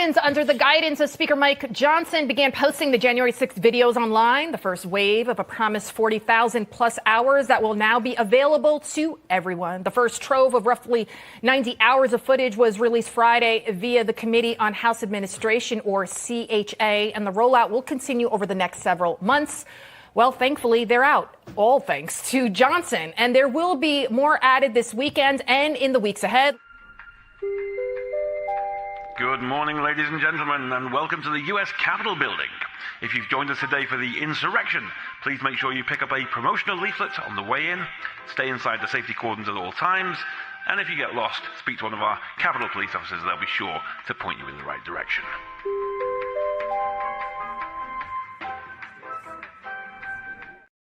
Republicans, under the guidance of Speaker Mike Johnson, began posting the January 6th videos online, the first wave of a promised 40,000 plus hours that will now be available to everyone. The first trove of roughly 90 hours of footage was released Friday via the Committee on House Administration, or CHA, and the rollout will continue over the next several months. Well, thankfully, they're out, all thanks to Johnson, and there will be more added this weekend and in the weeks ahead. Good morning, ladies and gentlemen, and welcome to the U.S. Capitol building. If you've joined us today for the insurrection, please make sure you pick up a promotional leaflet on the way in, stay inside the safety cordons at all times, and if you get lost, speak to one of our Capitol police officers. They'll be sure to point you in the right direction.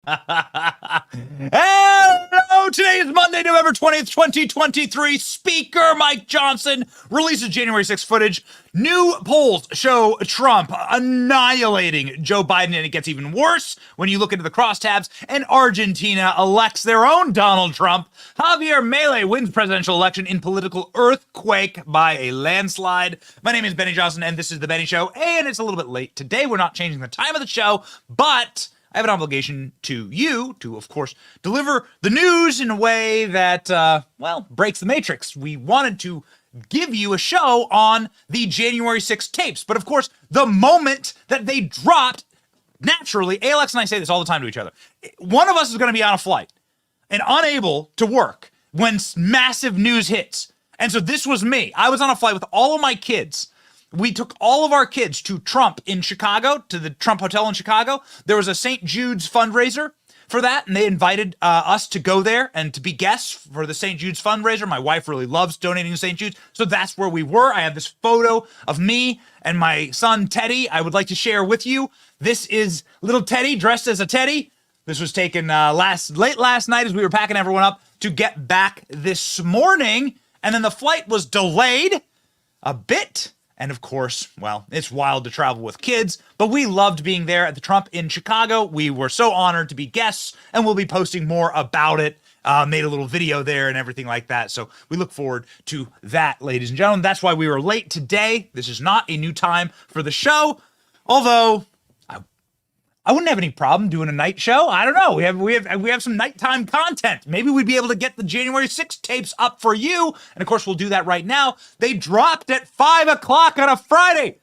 Hello! Today is Monday, November 20th, 2023. Speaker Mike Johnson releases January 6th footage. New polls show Trump annihilating Joe Biden, and it gets even worse when you look into the crosstabs, and Argentina elects their own Donald Trump. Javier Milei wins presidential election in political earthquake by a landslide. My name is Benny Johnson, and this is The Benny Show, and it's a little bit late today. We're not changing the time of the show, but I have an obligation to you to, of course, deliver the news in a way that, breaks the matrix. We wanted to give you a show on the January 6th tapes. But, of course, the moment that they dropped, naturally, Alex and I say this all the time to each other, one of us is going to be on a flight and unable to work when massive news hits. And so this was me. I was on a flight with all of my kids. We took all of our kids to Trump in Chicago, to the Trump Hotel in Chicago. There was a St. Jude's fundraiser for that, and they invited us to go there and to be guests for the St. Jude's fundraiser. My wife really loves donating to St. Jude's, so that's where we were. I have this photo of me and my son, Teddy, I would like to share with you. This is little Teddy dressed as a teddy. This was taken late last night as we were packing everyone up to get back this morning, and then the flight was delayed a bit. And of course, well, it's wild to travel with kids, but we loved being there at the Trump in Chicago. We were so honored to be guests, and we'll be posting more about it. Made a little video there and everything like that. So we look forward to that, ladies and gentlemen. That's why we were late today. This is not a new time for the show, although I wouldn't have any problem doing a night show. I don't know. We have some nighttime content. Maybe we'd be able to get the January 6th tapes up for you. And of course, we'll do that right now. They dropped at 5 o'clock on a Friday.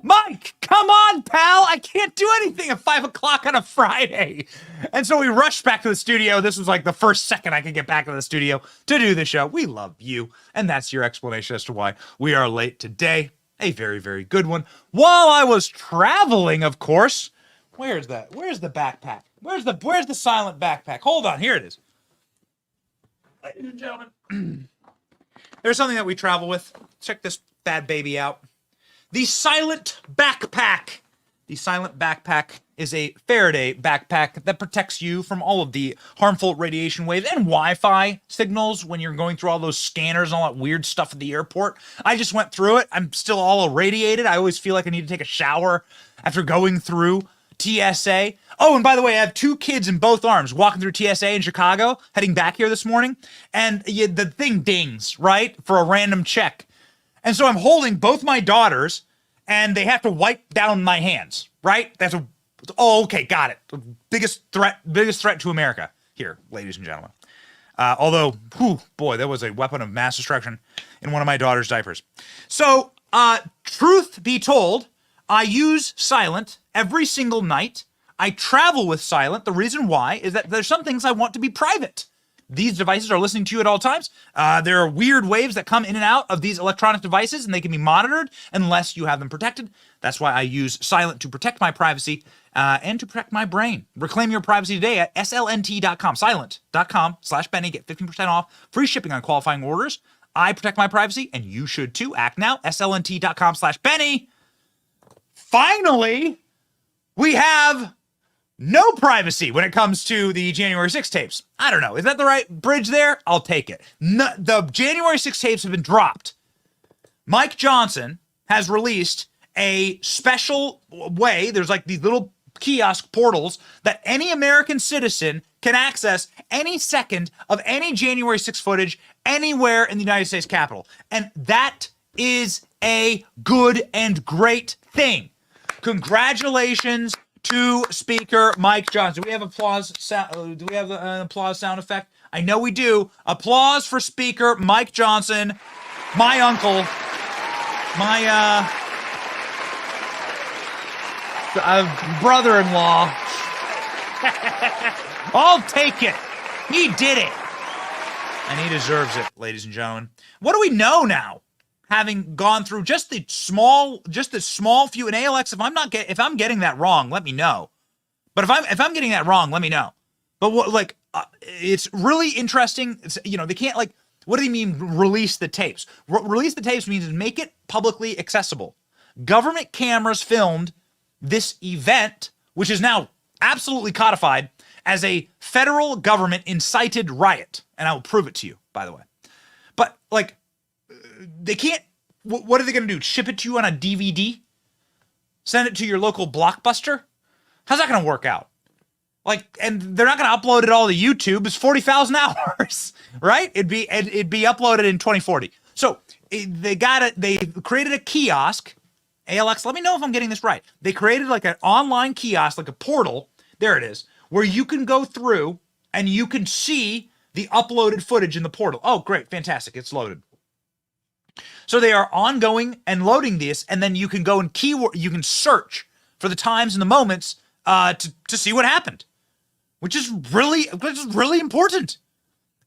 Mike, come on, pal. I can't do anything at 5 o'clock on a Friday. And so we rushed back to the studio. This was like the first second I could get back to the studio to do the show. We love you. And that's your explanation as to why we are late today. A very, very good one. While I was traveling, of course. Where's that? Where's the backpack? Where's the silent backpack? Hold on, here it is. Ladies and gentlemen, there's something that we travel with. Check this bad baby out. The silent backpack. The silent backpack is a Faraday backpack that protects you from all of the harmful radiation waves and Wi-Fi signals when you're going through all those scanners and all that weird stuff at the airport. I just went through it. I'm still all irradiated. I always feel like I need to take a shower after going through TSA. Oh, and by the way, I have two kids in both arms walking through TSA in Chicago, heading back here this morning, and the thing dings, right, for a random check. And so I'm holding both my daughters, and they have to wipe down my hands, right? Okay, got it. Biggest threat to America here, ladies and gentlemen. Although, boy, that was a weapon of mass destruction in one of my daughter's diapers. So, truth be told, I use silent every single night. I travel with silent. The reason why is that there's some things I want to be private. These devices are listening to you at all times. There are weird waves that come in and out of these electronic devices, and they can be monitored unless you have them protected. That's why I use silent to protect my privacy and to protect my brain. Reclaim your privacy today at slnt.com, silent.com/Benny. Get 15% off, free shipping on qualifying orders. I protect my privacy, and you should too. Act now, slnt.com/Benny. Finally, we have no privacy when it comes to the January 6 tapes. I don't know. Is that the right bridge there? I'll take it. No, the January 6 tapes have been dropped. Mike Johnson has released a special way. There's like these little kiosk portals that any American citizen can access any second of any January 6 footage anywhere in the United States Capitol. And that is a good and great thing. Congratulations to Speaker Mike Johnson. Do we have applause? Do we have an applause sound effect? I know we do. Applause for Speaker Mike Johnson, my uncle, my brother-in-law. I'll take it. He did it. And he deserves it, ladies and gentlemen. What do we know now? Having gone through just the small few in ALX, if I'm getting that wrong, let me know. But if I'm getting that wrong, let me know. But it's really interesting. They can't what do they mean release the tapes? Release the tapes means make it publicly accessible. Government cameras filmed this event, which is now absolutely codified as a federal government incited riot. And I will prove it to you, by the way. But they can't, what are they going to do? Ship it to you on a DVD? Send it to your local Blockbuster? How's that going to work out? And they're not going to upload it all to YouTube. It's 40,000 hours, right? It'd be uploaded in 2040. So they created a kiosk. ALX, let me know if I'm getting this right. They created an online kiosk, like a portal. There it is, where you can go through and you can see the uploaded footage in the portal. Oh, great. Fantastic. It's loaded. So they are ongoing and loading this, and then you can go and you can search for the times and the moments to see what happened, which is really important.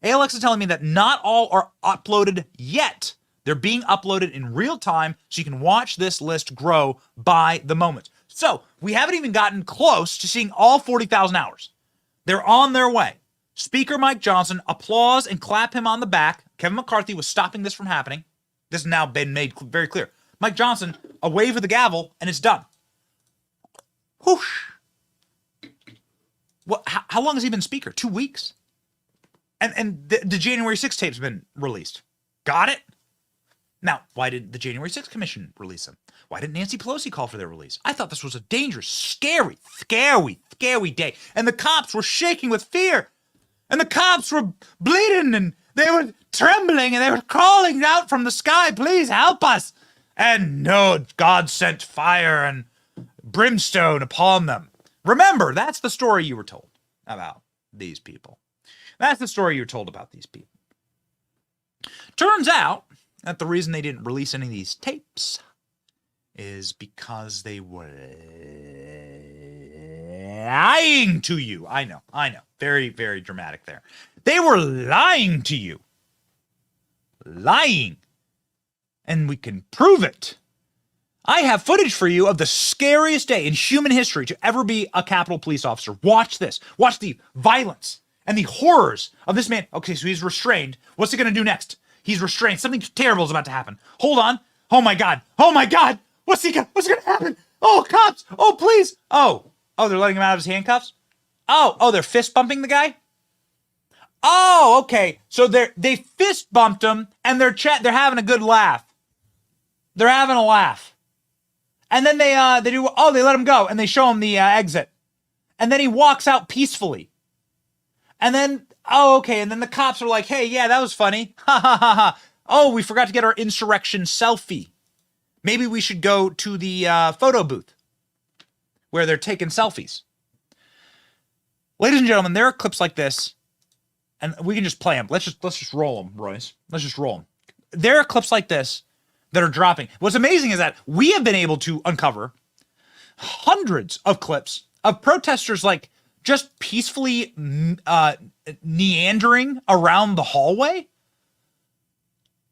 ALX is telling me that not all are uploaded yet. They're being uploaded in real time, so you can watch this list grow by the moment. So we haven't even gotten close to seeing all 40,000 hours. They're on their way. Speaker Mike Johnson, applause and clap him on the back. Kevin McCarthy was stopping this from happening. This has now been made very clear. Mike Johnson, a wave of the gavel, and it's done. Whoosh. How long has he been speaker? 2 weeks? And the January 6th tape's been released. Got it? Now, why did the January 6th Commission release them? Why didn't Nancy Pelosi call for their release? I thought this was a dangerous, scary day. And the cops were shaking with fear. And the cops were bleeding and they were trembling and they were calling out from the sky, please help us. And no, God sent fire and brimstone upon them. Remember, that's the story you were told about these people. That's the story you were told about these people. Turns out that the reason they didn't release any of these tapes is because they were lying to you. I know. Very, very dramatic there. They were lying to you. Lying. And we can prove it. I have footage for you of the scariest day in human history to ever be a Capitol Police officer. Watch this. Watch the violence and the horrors of this man. Okay, so he's restrained. What's he going to do next? He's restrained. Something terrible is about to happen. Hold on. Oh my God. What's going to happen? Oh, cops. Oh, please. Oh, they're letting him out of his handcuffs? Oh, they're fist bumping the guy? Oh, okay. So they fist bumped him and they're having a good laugh. They're having a laugh. And then they let him go and they show him the exit. And then he walks out peacefully. And then, okay. And then the cops are like, hey, yeah, that was funny. Ha ha ha ha. Oh, we forgot to get our insurrection selfie. Maybe we should go to the photo booth where they're taking selfies. Ladies and gentlemen, there are clips like this, and we can just play them. Let's just roll them, Royce. Let's just roll them. There are clips like this that are dropping. What's amazing is that we have been able to uncover hundreds of clips of protesters just peacefully meandering around the hallway.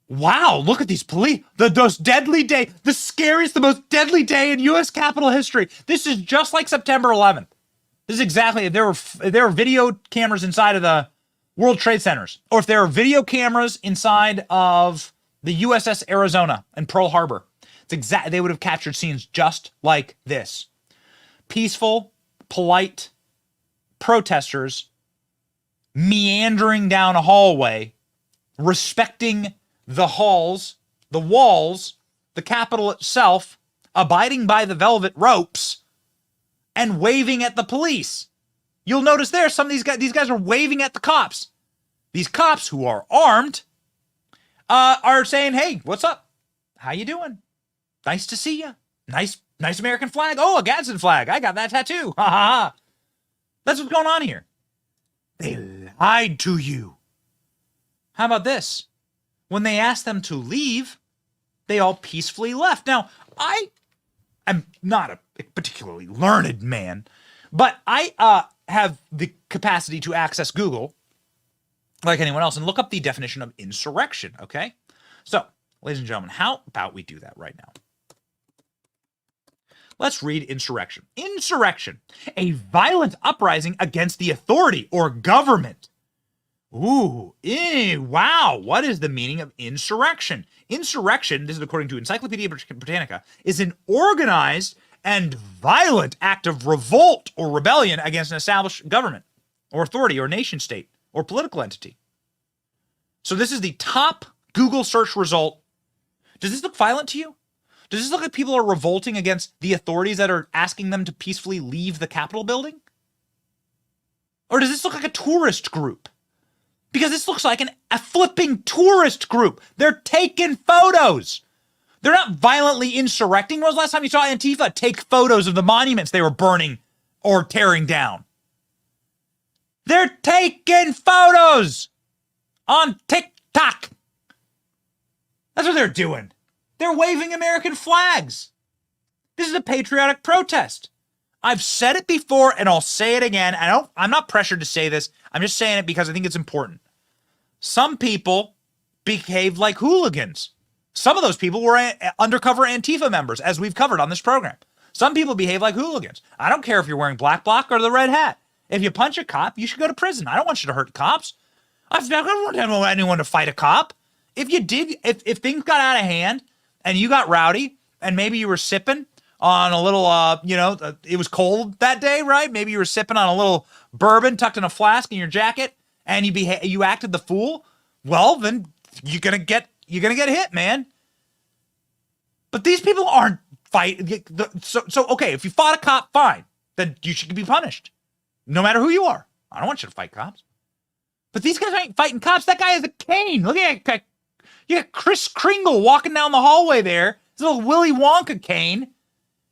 Wow, look at these police. The most deadly day, the scariest, the most deadly day in U.S. Capitol history. This is just like September 11th. This is exactly, if there were video cameras inside of the World Trade Centers, or if there are video cameras inside of the USS Arizona and Pearl Harbor, they would have captured scenes just like this. Peaceful, polite protesters meandering down a hallway, respecting the halls, the walls, the Capitol itself, abiding by the velvet ropes, and waving at the police. You'll notice there, some of these guys are waving at the cops. These cops who are armed are saying, hey, what's up? How you doing? Nice to see you. Nice American flag. Oh, a Gadsden flag. I got that tattoo. Ha ha ha. That's what's going on here. They lied to you. How about this? When they asked them to leave, they all peacefully left. Now, I am not a particularly learned man, but I have the capacity to access Google, like anyone else, and look up the definition of insurrection, okay? So, ladies and gentlemen, how about we do that right now? Let's read insurrection. Insurrection, a violent uprising against the authority or government. Ooh, wow. What is the meaning of insurrection? Insurrection, this is according to Encyclopedia Britannica, is an organized and violent act of revolt or rebellion against an established government or authority or nation state or political entity. So this is the top Google search result. Does this look violent to you? Does this look like people are revolting against the authorities that are asking them to peacefully leave the Capitol building? Or does this look like a tourist group? Because this looks like a flipping tourist group. They're taking photos. They're not violently insurrecting. When was the last time you saw Antifa take photos of the monuments they were burning or tearing down? They're taking photos on TikTok. That's what they're doing. They're waving American flags. This is a patriotic protest. I've said it before and I'll say it again. I'm not pressured to say this. I'm just saying it because I think it's important. Some people behave like hooligans. Some of those people were undercover Antifa members, as we've covered on this program. Some people behave like hooligans. I don't care if you're wearing black bloc or the red hat. If you punch a cop, you should go to prison. I don't want you to hurt cops. I don't want anyone to fight a cop. If you did, if things got out of hand and you got rowdy and maybe you were sipping on a little, it was cold that day, right? Maybe you were sipping on a little bourbon tucked in a flask in your jacket and you acted the fool. Well, then you're gonna get hit, man. But these people aren't fighting. So okay, if you fought a cop, fine. Then you should be punished, no matter who you are. I don't want you to fight cops. But these guys ain't fighting cops. That guy has a cane. Look at that. You got Kris Kringle walking down the hallway there. His little Willy Wonka cane.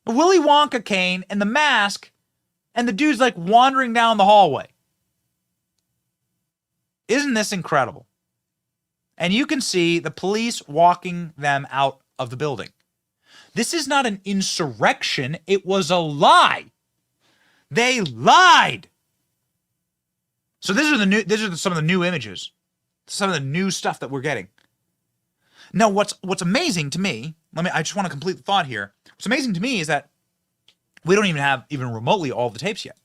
A Willy Wonka cane and the mask, and the dude's like wandering down the hallway. Isn't this incredible? And you can see the police walking them out of the building. This is not an insurrection. It was a lie. They lied. So these are some of the new images, some of the new stuff that we're getting. Now, what's amazing to me, I just want to complete the thought here. What's amazing to me is that we don't even have even remotely all of the tapes yet.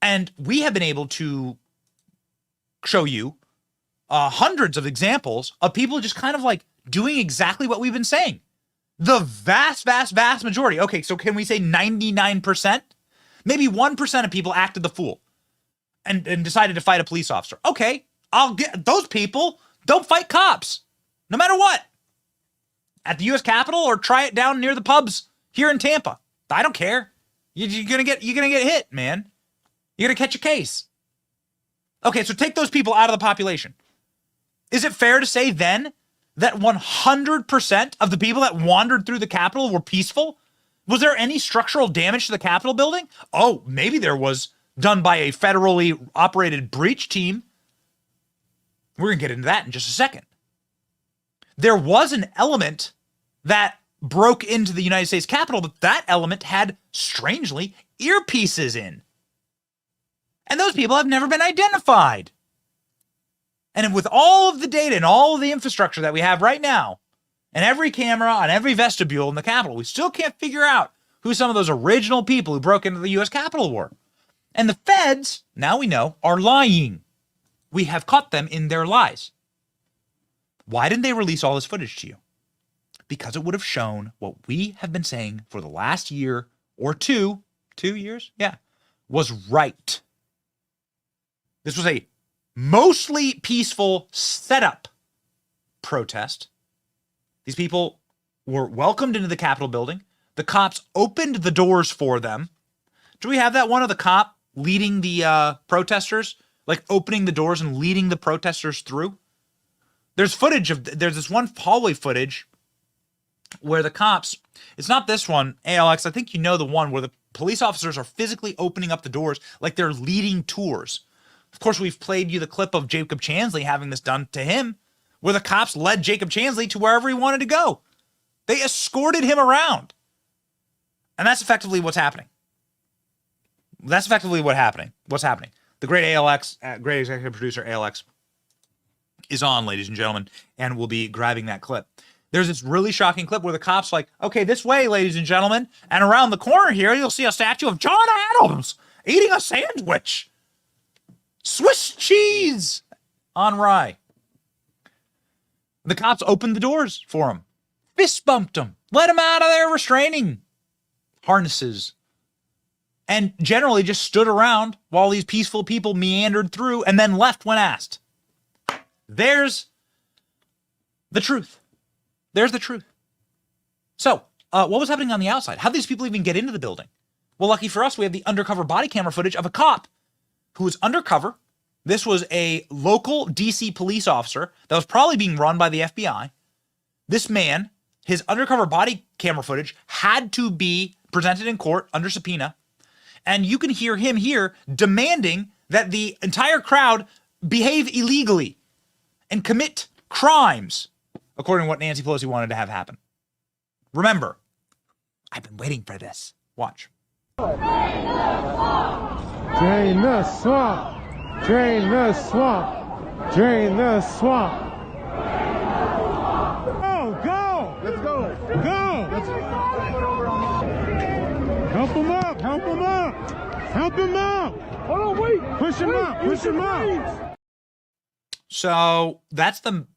And we have been able to show you hundreds of examples of people just kind of like doing exactly what we've been saying. The vast majority. Okay, so can we say 99%? Maybe 1% of people acted the fool and decided to fight a police officer. Okay, I'll get those people. Don't fight cops, no matter what. At the U.S. Capitol or try it down near the pubs here in Tampa. I don't care. You're gonna get hit, man. You're gonna catch a case. Okay, so take those people out of the population. Is it fair to say then that 100% of the people that wandered through the Capitol were peaceful? Was there any structural damage to the Capitol building? Oh, maybe there was, done by a federally operated breach team. We're gonna get into that in just a second. There was an element that broke into the United States Capitol, but that element had, strangely, earpieces in. And those people have never been identified. And with all of the data and all of the infrastructure that we have right now, and every camera on every vestibule in the Capitol, we still can't figure out who some of those original people who broke into the U.S. Capitol were. And the feds, now we know, are lying. We have caught them in their lies. Why didn't they release all this footage to you? Because it would have shown what we have been saying for the last year or 2 years, was right. This was a mostly peaceful setup protest. These people were welcomed into the Capitol building. The cops opened the doors for them. Do we have that one of the cop leading the protesters, like opening the doors and leading the protesters through? There's this one hallway footage where the cops, it's not this one, ALX, I think you know the one where the police officers are physically opening up the doors like they're leading tours. Of course, we've played you the clip of Jacob Chansley having this done to him, where the cops led Jacob Chansley to wherever he wanted to go. They escorted him around. And that's effectively what's happening. That's effectively what's happening. The great ALX, great executive producer ALX, is on, ladies and gentlemen, and we'll be grabbing that clip. There's this really shocking clip where the cops like, okay, this way, ladies and gentlemen, and around the corner here, you'll see a statue of John Adams eating a sandwich. Swiss cheese on rye. The cops opened the doors for him, fist bumped him, let him out of their restraining harnesses, and generally just stood around while these peaceful people meandered through and then left when asked. There's the truth. There's the truth. So, what was happening on the outside? How did these people even get into the building? Well, lucky for us, we have the undercover body camera footage of a cop who was undercover. This was a local DC police officer that was probably being run by the FBI. This man, his undercover body camera footage had to be presented in court under subpoena. And you can hear him here demanding that the entire crowd behave illegally and commit crimes, according to what Nancy Pelosi wanted to have happen. Remember, I've been waiting for this. Watch. Drain the swamp. Drain the swamp. Drain the swamp. Go, go. Let's go. Go. Let's help him up. Help him up. Help him up. Hold on, wait. Push him up. Push him up. So that's the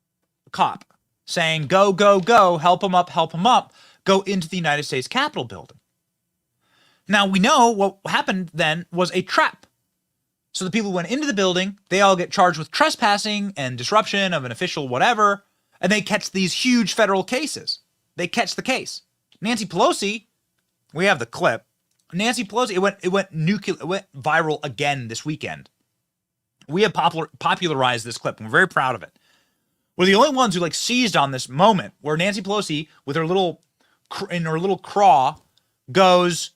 cop saying, go, go, go, help him up, go into the United States Capitol building. Now, we know what happened then was a trap. So the people who went into the building, they all get charged with trespassing and disruption of an official whatever, and they catch these huge federal cases. They catch the case. Nancy Pelosi, we have the clip. Nancy Pelosi, it went viral again this weekend. We have popularized this clip, and we're very proud of it. We're the only ones who like seized on this moment where Nancy Pelosi, with her little craw, goes,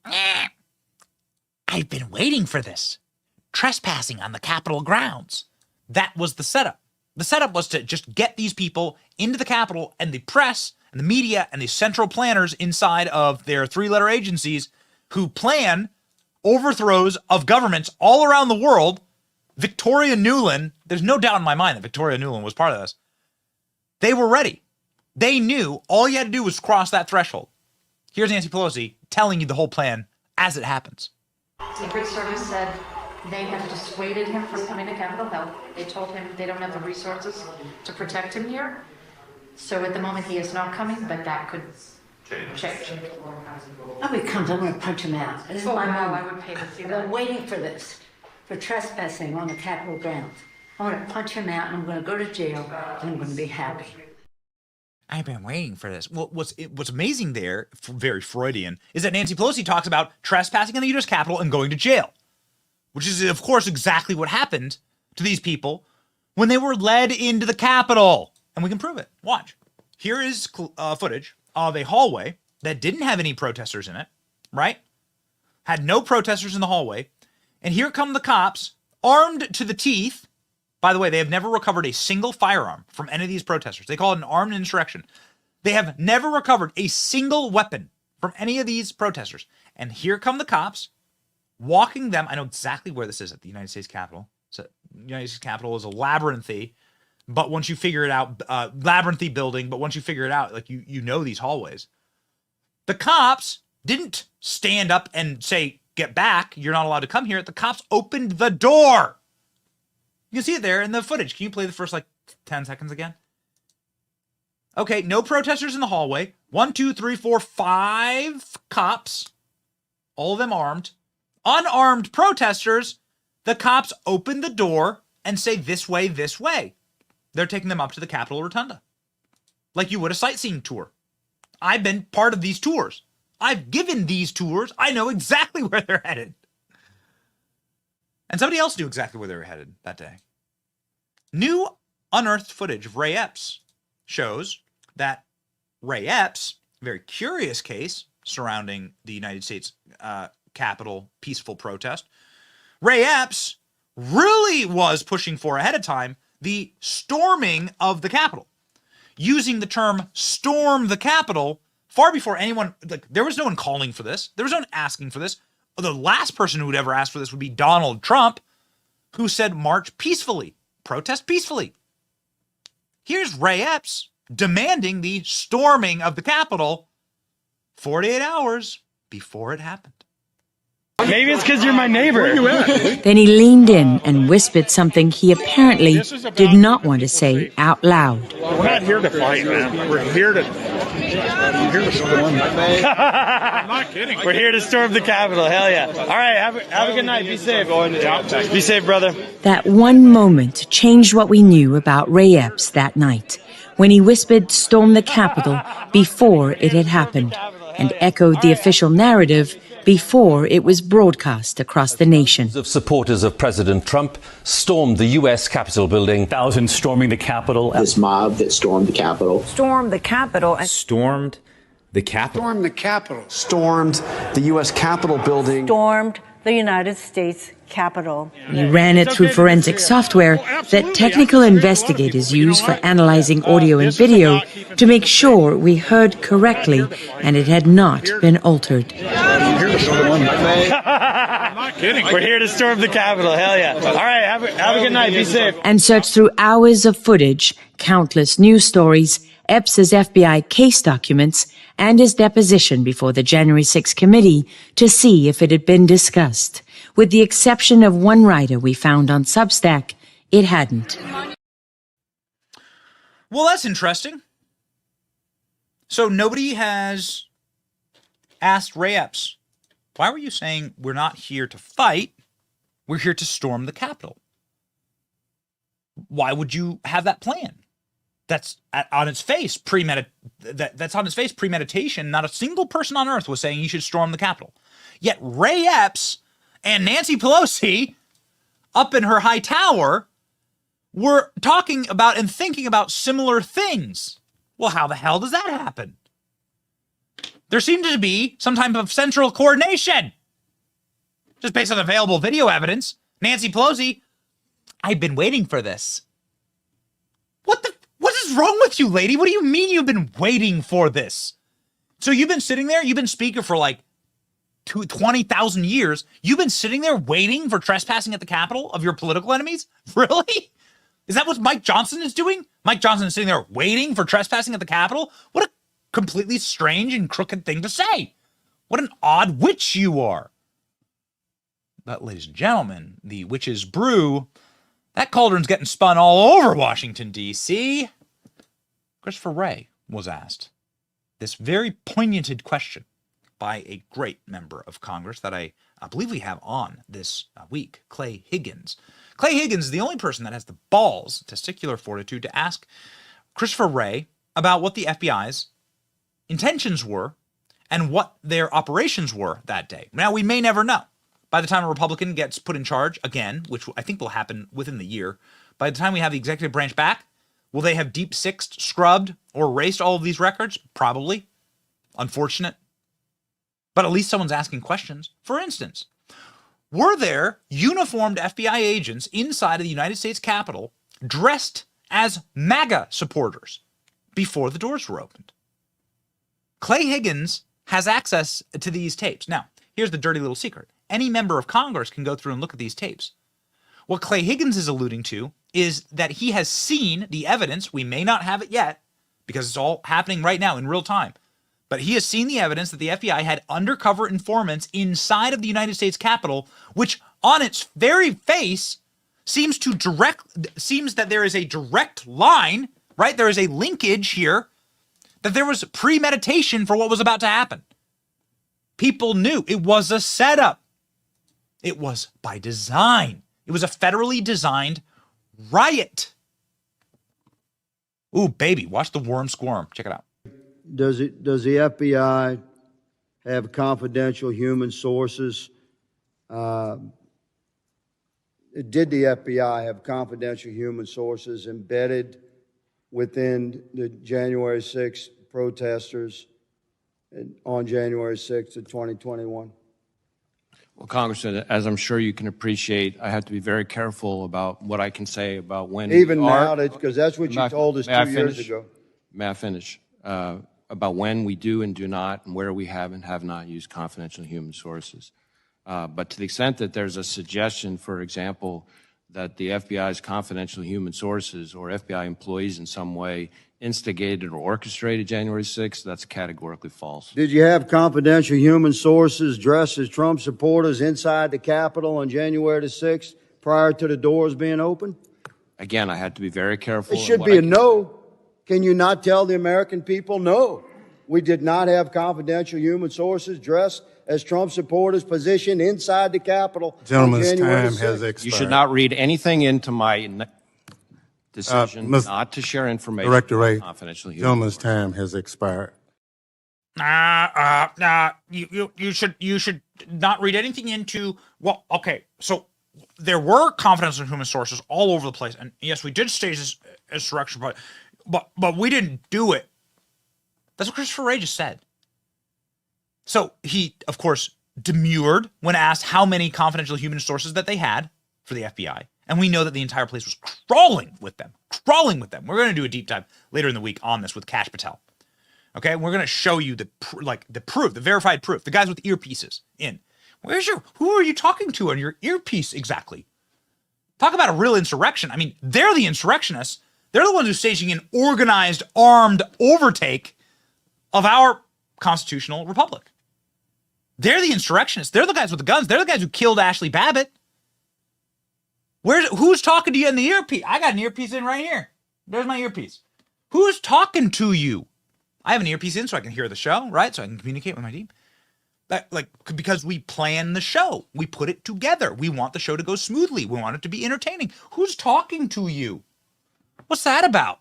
I've been waiting for this. Trespassing on the Capitol grounds. That was the setup. The setup was to just get these people into the Capitol, and the press and the media and the central planners inside of their three-letter agencies who plan overthrows of governments all around the world. Victoria Nuland, there's no doubt in my mind that Victoria Nuland was part of this. They were ready. They knew all you had to do was cross that threshold. Here's Nancy Pelosi telling you the whole plan as it happens. Secret Service said they have dissuaded him from coming to Capitol Hill. They told him they don't have the resources to protect him here. So at the moment he is not coming, but that could change. Oh, he comes, I'm gonna punch him out. This is my wow, moment. I would pay to see I've that. been waiting for this, for trespassing on the Capitol grounds. I'm gonna punch him out and I'm gonna go to jail and I'm gonna be happy. I've been waiting for this. Well, what's amazing there, very Freudian, is that Nancy Pelosi talks about trespassing in the U.S. Capitol and going to jail, which is, of course, exactly what happened to these people when they were led into the Capitol. And we can prove it. Watch. Here is footage of a hallway that didn't have any protesters in it, right? Had no protesters in the hallway. And here come the cops, armed to the teeth. By the way, they have never recovered a single firearm from any of these protesters. They call it an armed insurrection. They have never recovered a single weapon from any of these protesters. And here come the cops, walking them. I know exactly where this is at the United States Capitol. So the United States Capitol is a labyrinthy, but once you figure it out, labyrinthy building, but once you figure it out, like you know these hallways. The cops didn't stand up and say, get back, you're not allowed to come here. The cops opened the door. You can see it there in the footage. Can you play the first, 10 seconds again? Okay, no protesters in the hallway. 1, 2, 3, 4, 5 cops. All of them armed. Unarmed protesters. The cops open the door and say, this way, this way. They're taking them up to the Capitol Rotunda. Like you would a sightseeing tour. I've been part of these tours. I've given these tours. I know exactly where they're headed. And somebody else knew exactly where they were headed that day. New unearthed footage of Ray Epps shows that Ray Epps, a very curious case surrounding the United States Capitol peaceful protest. Ray Epps really was pushing for ahead of time the storming of the Capitol, using the term storm the Capitol far before anyone, like, there was no one calling for this. There was no one asking for this. The last person who would ever ask for this would be Donald Trump, who said march peacefully, protest peacefully. Here's Ray Epps demanding the storming of the Capitol 48 hours before it happened. Maybe it's because you're my neighbor. Then he leaned in and whispered something he apparently did not want to say out loud. We're not here to fight, man. We're here to storm. I'm not kidding. We're here to storm the Capitol. Hell yeah. All right, have a good night. Be safe. Be safe, brother. That one moment changed what we knew about Ray Epps that night, when he whispered storm the Capitol before it had happened, and echoed the official narrative before it was broadcast across the nation. Of supporters of President Trump stormed the U.S. Capitol building. Thousands storming the Capitol. This mob that stormed the Capitol. Stormed the Capitol. Stormed the Capitol. Stormed the Capitol. Stormed the U.S. Capitol building. Stormed the United States Capitol. He ran it through forensic software that technical investigators use for analyzing audio and video to make sure we heard correctly and it had not been altered. I'm not kidding. We're here to storm the Capitol. Hell yeah. All right, have a good night. Be safe. And searched through hours of footage, countless news stories, Epps's FBI case documents, and his deposition before the January 6 committee to see if it had been discussed. With the exception of one writer we found on Substack, it hadn't. Well, that's interesting. So nobody has asked Ray Epps, why were you saying we're not here to fight, we're here to storm the Capitol? Why would you have that plan? That's on its face that's on its face premeditation. Not a single person on earth was saying you should storm the Capitol. Yet Ray Epps and Nancy Pelosi up in her high tower were talking about and thinking about similar things. Well, how the hell does that happen? There seemed to be some type of central coordination. Just based on available video evidence, Nancy Pelosi, I've been waiting for this. What is wrong with you, lady? What do you mean you've been waiting for this? So you've been sitting there, you've been speaker for like 20,000 years. You've been sitting there waiting for trespassing at the Capitol of your political enemies? Really? Is that what Mike Johnson is doing? Mike Johnson is sitting there waiting for trespassing at the Capitol? What a completely strange and crooked thing to say. What an odd witch you are. But ladies and gentlemen, the witch's brew, that cauldron's getting spun all over Washington, D.C. Christopher Wray was asked this very poignant question by a great member of Congress that I believe we have on this week, Clay Higgins. Clay Higgins is the only person that has the balls, testicular fortitude, to ask Christopher Wray about what the FBI's intentions were and what their operations were that day. Now, we may never know. By the time a Republican gets put in charge again, which I think will happen within the year, by the time we have the executive branch back, will they have deep sixed, scrubbed, or erased all of these records? Probably. Unfortunate. But at least someone's asking questions. For instance, were there uniformed FBI agents inside of the United States Capitol dressed as MAGA supporters before the doors were opened? Clay Higgins has access to these tapes. Now, here's the dirty little secret. Any member of Congress can go through and look at these tapes. What Clay Higgins is alluding to is that he has seen the evidence. We may not have it yet because it's all happening right now in real time. But he has seen the evidence that the FBI had undercover informants inside of the United States Capitol, which on its very face seems that there is a direct line, right? There is a linkage here that there was premeditation for what was about to happen. People knew it was a setup. It was by design. It was a federally designed riot. Ooh, baby, watch the worm squirm. Check it out. Does the FBI have confidential human sources? Did the FBI have confidential human sources embedded within the January 6th protesters on January 6th of 2021? Well, Congressman, as I'm sure you can appreciate, I have to be very careful about what I can say about when Even now, because that's what you told us 2 years ago. May I finish? About when we do and do not, and where we have and have not used confidential human sources. But to the extent that there's a suggestion, for example, that the FBI's confidential human sources or FBI employees in some way instigated or orchestrated January 6th, that's categorically false. Did you have confidential human sources dressed as Trump supporters inside the Capitol on January the 6th prior to the doors being open? Again, I had to be very careful. It should be a no. Can you not tell the American people, no, we did not have confidential human sources dressed as Trump supporters positioned inside the Capitol? Gentleman's time has expired. You should not read anything into my decision not to share information Director Ray, confidential human gentleman's time has expired. You should not read anything into, well, okay, so there were confidential human sources all over the place, and yes, we did stage this insurrection, but we didn't do it. That's what Christopher Wray just said. So he, of course, demurred when asked how many confidential human sources that they had for the FBI. And we know that the entire place was crawling with them. We're going to do a deep dive later in the week on this with Kash Patel. Okay, we're going to show you the proof, the verified proof, the guys with earpieces in. Who are you talking to on your earpiece exactly? Talk about a real insurrection. I mean, they're the insurrectionists. They're the ones who's staging an organized, armed overtake of our constitutional republic. They're the insurrectionists. They're the guys with the guns. They're the guys who killed Ashley Babbitt. Who's talking to you in the earpiece? I got an earpiece in right here. There's my earpiece. Who's talking to you? I have an earpiece in so I can hear the show, right? So I can communicate with my team. Because we plan the show. We put it together. We want the show to go smoothly. We want it to be entertaining. Who's talking to you? What's that about?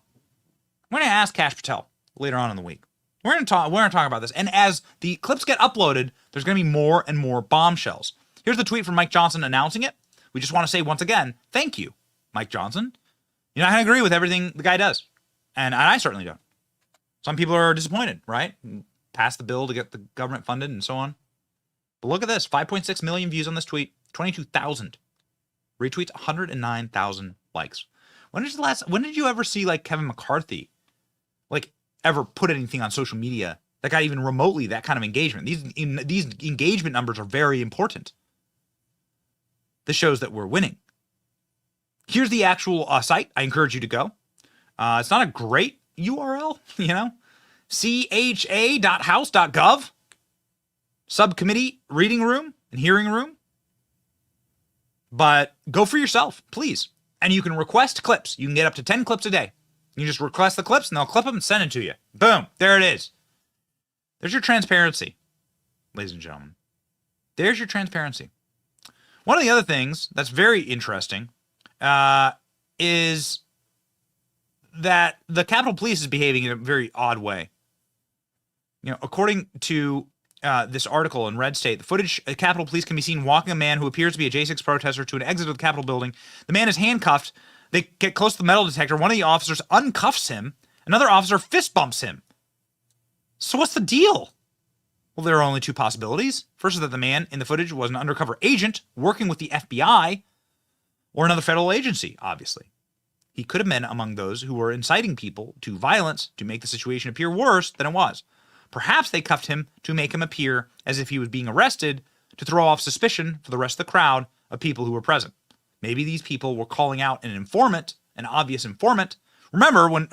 We're going to ask Kash Patel later on in the week. We're going to talk about this. And as the clips get uploaded, there's going to be more and more bombshells. Here's the tweet from Mike Johnson announcing it. We just want to say once again, thank you, Mike Johnson. You're not going to agree with everything the guy does. And I certainly don't. Some people are disappointed, right? Pass the bill to get the government funded and so on. But look at this, 5.6 million views on this tweet, 22,000 retweets, 109,000 likes. When did you ever see like Kevin McCarthy ever put anything on social media that got even remotely that kind of engagement? These engagement numbers are very important. This shows that we're winning. Here's the actual site. I encourage you to go. It's not a great URL, cha.house.gov, subcommittee reading room and hearing room. But go for yourself, please. And you can request clips. You can get up to 10 clips a day. You just request the clips and they'll clip them and send it to you. Boom. There it is. There's your transparency, ladies and gentlemen. There's your transparency. One of the other things that's very interesting is that the Capitol Police is behaving in a very odd way. According to this article in Red State, the footage of Capitol Police can be seen walking a man who appears to be a J6 protester to an exit of the Capitol building. The man is handcuffed. They get close to the metal detector. One of the officers uncuffs him. Another officer fist bumps him. So what's the deal? Well, there are only two possibilities. First is that the man in the footage was an undercover agent working with the FBI or another federal agency, obviously. He could have been among those who were inciting people to violence to make the situation appear worse than it was. Perhaps they cuffed him to make him appear as if he was being arrested to throw off suspicion for the rest of the crowd of people who were present. Maybe these people were calling out an informant, an obvious informant. Remember when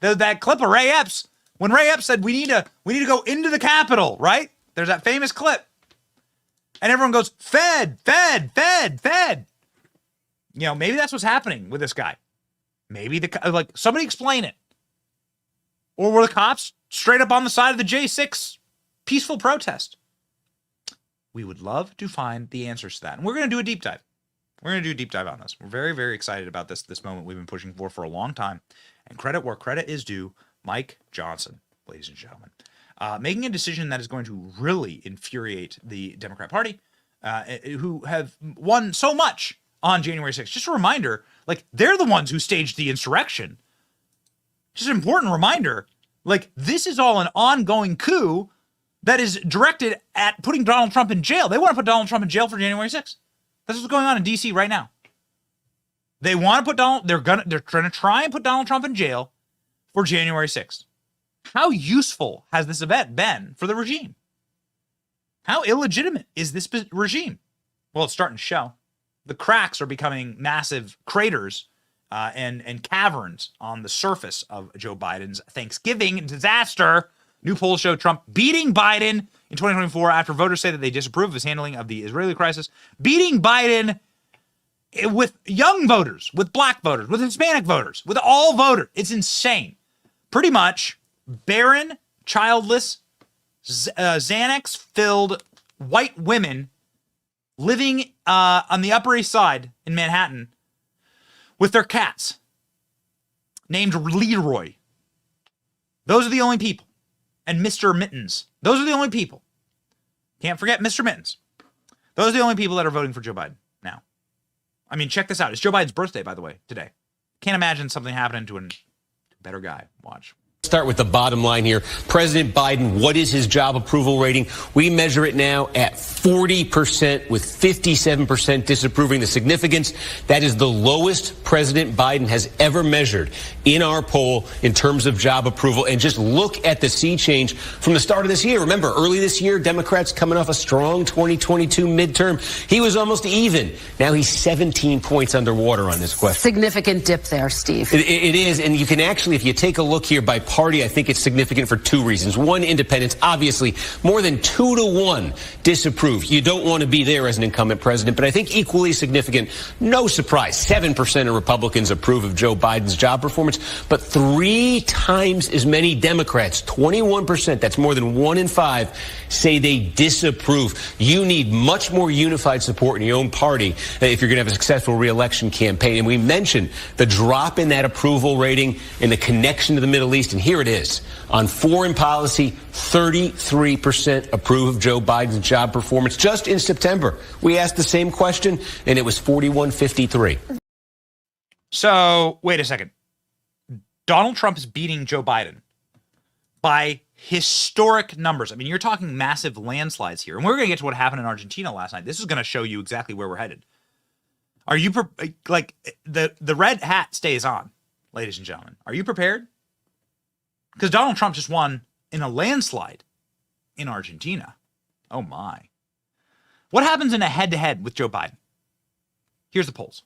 that clip of Ray Epps, when Ray Epps said we need to go into the Capitol, right? There's that famous clip. And everyone goes, Fed, Fed, Fed, Fed. Maybe that's what's happening with this guy. Maybe somebody explain it. Or were the cops straight up on the side of the J6 peaceful protest? We would love to find the answers to that. And we're going to do a deep dive. We're going to do a deep dive on this. We're very, very excited about this moment we've been pushing for a long time. And credit where credit is due, Mike Johnson, ladies and gentlemen. Making a decision that is going to really infuriate the Democrat Party, who have won so much on January 6th. Just a reminder, they're the ones who staged the insurrection. Just an important reminder Like, this is all an ongoing coup that is directed at putting Donald Trump in jail. They want to put Donald Trump in jail for January 6th. That's what's going on in D.C. right now. They want to put they're trying to try and put Donald Trump in jail for January 6th. How useful has this event been for the regime? How illegitimate is this regime? Well, it's starting to show. The cracks are becoming massive craters and caverns on the surface of Joe Biden's Thanksgiving disaster. New polls show Trump beating Biden in 2024 after voters say that they disapprove of his handling of the Israeli crisis. Beating Biden with young voters, with black voters, with Hispanic voters, with all voters. It's insane. Pretty much barren, childless, Xanax-filled white women living on the Upper East Side in Manhattan with their cats named Leroy. Those are the only people. And Mr. Mittens. Those are the only people. Can't forget Mr. Mittens. Those are the only people that are voting for Joe Biden now. I mean, check this out. It's Joe Biden's birthday, by the way, today. Can't imagine something happening to a better guy. Watch. Start with the bottom line here. President Biden, what is his job approval rating? We measure it now at 40% with 57% disapproving. The significance, that is the lowest President Biden has ever measured in our poll in terms of job approval. And just look at the sea change from the start of this year. Remember, early this year, Democrats coming off a strong 2022 midterm. He was almost even. Now he's 17 points underwater on this question. Significant dip there, Steve. It is. And you can actually, if you take a look here by party, I think it's significant for two reasons. One, independents, obviously, more than 2-1 disapprove. You don't want to be there as an incumbent president, but I think equally significant, no surprise, 7% of Republicans approve of Joe Biden's job performance, but 3 times as many Democrats, 21%, that's more than 1 in 5, say they disapprove. You need much more unified support in your own party if you're going to have a successful re-election campaign. And we mentioned the drop in that approval rating and the connection to the Middle East. And here it is. On foreign policy, 33% approve of Joe Biden's job performance. Just in September, we asked the same question, and it was 41-53. So, wait a second. Donald Trump is beating Joe Biden by historic numbers. I mean, you're talking massive landslides here. And we're going to get to what happened in Argentina last night. This is going to show you exactly where we're headed. Are you, like, the red hat stays on, ladies and gentlemen. Are you prepared? Because Donald Trump just won in a landslide in Argentina. Oh, my. What happens in a head-to-head with Joe Biden? Here's the polls.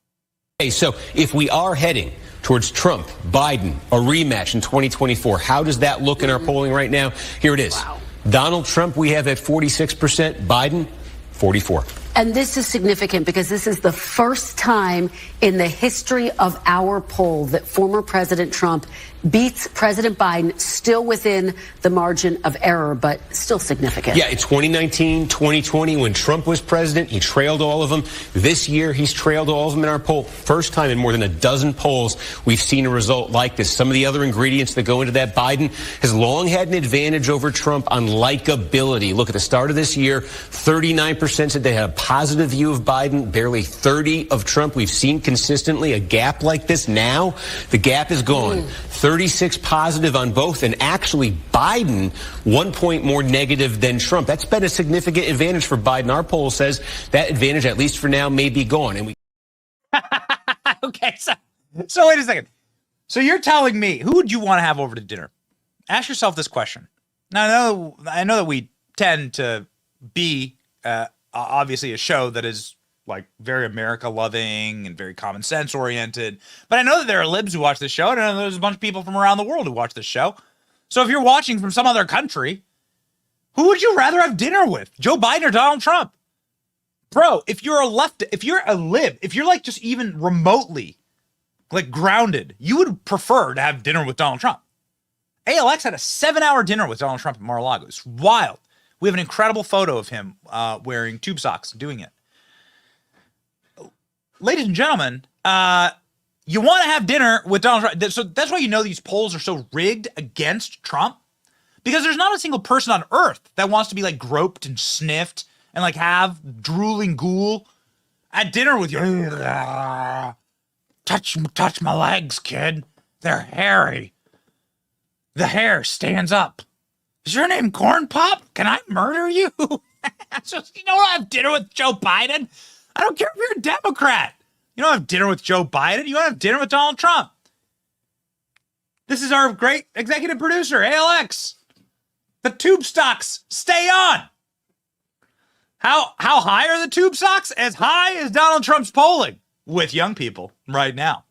Okay, so if we are heading towards Trump, Biden, a rematch in 2024, how does that look in our polling right now? Here it is. Wow. Donald Trump, we have at 46%. Biden, 44%. And this is significant because this is the first time in the history of our poll that former President Trump beats President Biden, still within the margin of error, but still significant. Yeah, in 2019, 2020, when Trump was president, he trailed all of them. This year, he's trailed all of them in our poll. First time in more than a dozen polls we've seen a result like this. Some of the other ingredients that go into that, Biden has long had an advantage over Trump on likability. Look, at the start of this year, 39% said they had a positive view of Biden, barely 30% of Trump. We've seen consistently a gap like this. Now, the gap is gone. 36 positive on both, and actually Biden 1 point more negative than Trump. That's been a significant advantage for Biden. Our poll says that advantage, at least for now, may be gone. And we okay, so wait a second. So you're telling me, who would you want to have over to dinner? Ask yourself this question. Now, I know that we tend to be obviously a show that is like very America loving and very common sense oriented. But I know that there are libs who watch this show, and I know there's a bunch of people from around the world who watch this show. So if you're watching from some other country, who would you rather have dinner with? Joe Biden or Donald Trump? Bro, if you're a lib, if you're like just even remotely like grounded, you would prefer to have dinner with Donald Trump. ALX had a 7-hour dinner with Donald Trump at Mar-a-Lago. It's wild. We have an incredible photo of him wearing tube socks doing it. Ladies and gentlemen, you want to have dinner with Donald Trump. So that's why you know these polls are so rigged against Trump. Because there's not a single person on earth that wants to be like groped and sniffed and like have drooling ghoul at dinner with you. Touch my legs, kid. They're hairy. The hair stands up. Is your name Corn Pop? Can I murder you? Just, you don't have dinner with Joe Biden. I don't care if you're a Democrat. You don't have dinner with Joe Biden. You don't have dinner with Donald Trump. This is our great executive producer, ALX. The tube stocks stay on. How high are the tube stocks? As high as Donald Trump's polling with young people right now.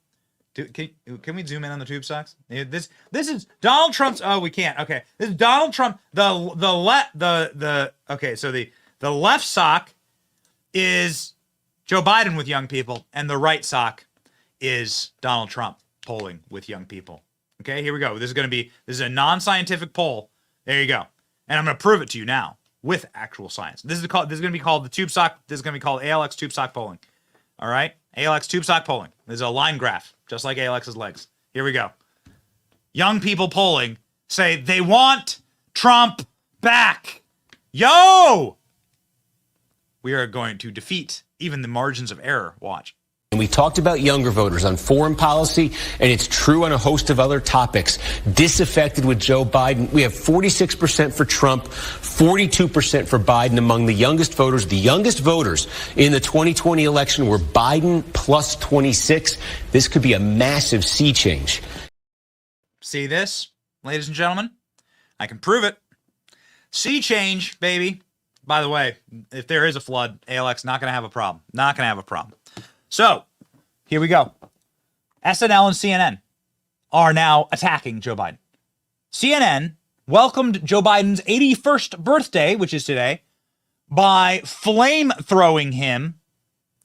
Can we zoom in on the tube stocks? This is Donald Trump's. Oh, we can't. Okay, this is Donald Trump. Okay, so the left sock is Joe Biden with young people, and the right sock is Donald Trump polling with young people. Okay, here we go. This is a non-scientific poll. There you go, and I'm going to prove it to you now with actual science. This is going to be called the tube sock. This is going to be called ALX tube sock polling. All right, ALX tube sock polling. There's a line graph, just like ALX's legs. Here we go. Young people polling say they want Trump back. Yo! We are going to defeat even the margins of error. Watch. And we talked about younger voters on foreign policy, and it's true on a host of other topics. Disaffected with Joe Biden. We have 46% for Trump, 42% for Biden among the youngest voters. The youngest voters in the 2020 election were Biden plus 26. This could be a massive sea change. See this, ladies and gentlemen? I can prove it. Sea change, baby. By the way, if there is a flood, ALX not going to have a problem. Not going to have a problem. So, here we go. SNL and CNN are now attacking Joe Biden. CNN welcomed Joe Biden's 81st birthday, which is today, by flame-throwing him,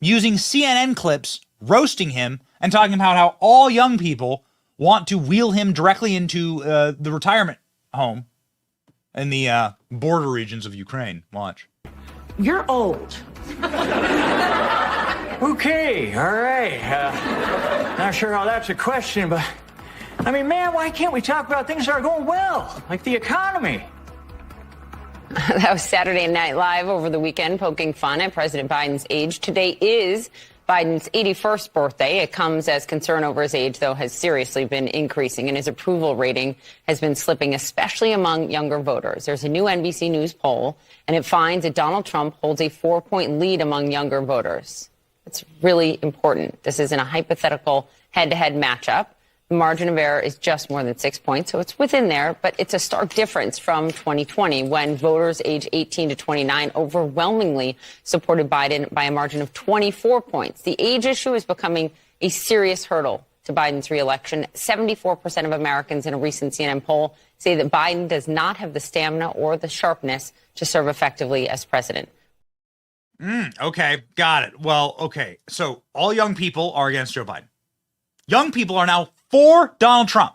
using CNN clips, roasting him, and talking about how all young people want to wheel him directly into the retirement home in the border regions of Ukraine. Watch. You're old. Okay, all right. Not sure how that's a question, but I mean, man, why can't we talk about things that are going well, like the economy? That was Saturday Night Live over the weekend, poking fun at President Biden's age. Today is Biden's 81st birthday. It comes as concern over his age, though, has seriously been increasing, and his approval rating has been slipping, especially among younger voters. There's a new NBC News poll, and it finds that Donald Trump holds a 4-point lead among younger voters. It's really important. This isn't a hypothetical head-to-head matchup. The margin of error is just more than 6 points, so it's within there, but it's a stark difference from 2020 when voters age 18 to 29 overwhelmingly supported Biden by a margin of 24 points. The age issue is becoming a serious hurdle to Biden's reelection. 74% of Americans in a recent CNN poll say that Biden does not have the stamina or the sharpness to serve effectively as president. Okay, got it. Well, okay, so all young people are against Joe Biden. Young people are now for Donald Trump.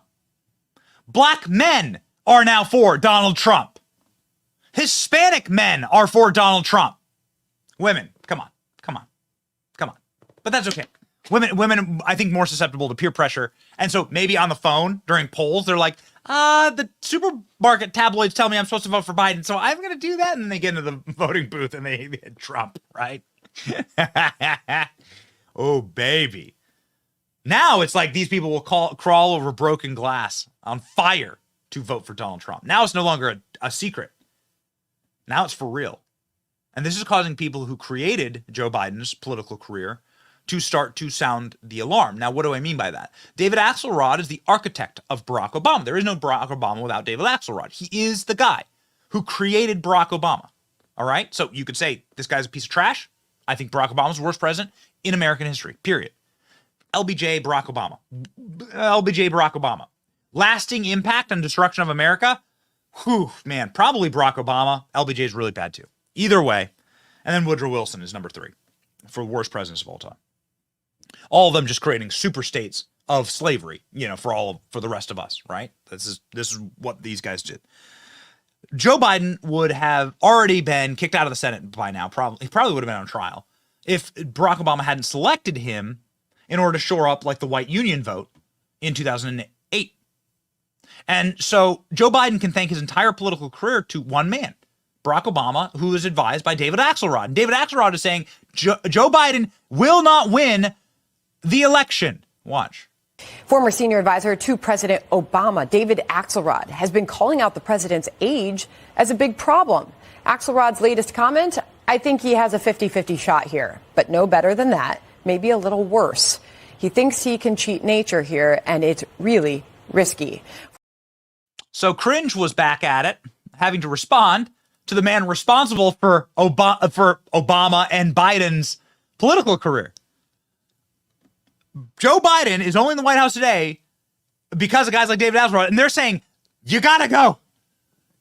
Black men are now for Donald Trump. Hispanic men are for Donald Trump. Women, come on. But that's okay. Women, I think, more susceptible to peer pressure. And so maybe on the phone during polls, they're like, the supermarket tabloids tell me I'm supposed to vote for Biden, so I'm going to do that. And then they get into the voting booth and they hit Trump, right? Oh, baby. Now it's like these people will crawl over broken glass on fire to vote for Donald Trump. Now it's no longer a secret. Now it's for real. And this is causing people who created Joe Biden's political career to start to sound the alarm. Now, what do I mean by that? David Axelrod is the architect of Barack Obama. There is no Barack Obama without David Axelrod. He is the guy who created Barack Obama. All right? So you could say this guy's a piece of trash. I think Barack Obama's the worst president in American history, period. LBJ Barack Obama. LBJ Barack Obama. Lasting impact on destruction of America? Whew, man, probably Barack Obama. LBJ is really bad too. Either way. And then Woodrow Wilson is number 3 for worst presidents of all time. All of them just creating super states of slavery, for the rest of us, right? This is what these guys did. Joe Biden would have already been kicked out of the Senate by now. He probably would have been on trial if Barack Obama hadn't selected him in order to shore up like the white union vote in 2008. And so Joe Biden can thank his entire political career to one man, Barack Obama, who is advised by David Axelrod. And David Axelrod is saying Joe Biden will not win the election. Watch. Former senior advisor to President Obama, David Axelrod, has been calling out the president's age as a big problem. Axelrod's latest comment, I think he has a 50-50 shot here, but no better than that, maybe a little worse. He thinks he can cheat nature here, and it's really risky. So Cringe was back at it, having to respond to the man responsible for Obama and Biden's political career. Joe Biden is only in the White House today because of guys like David Axelrod, and they're saying, you gotta go.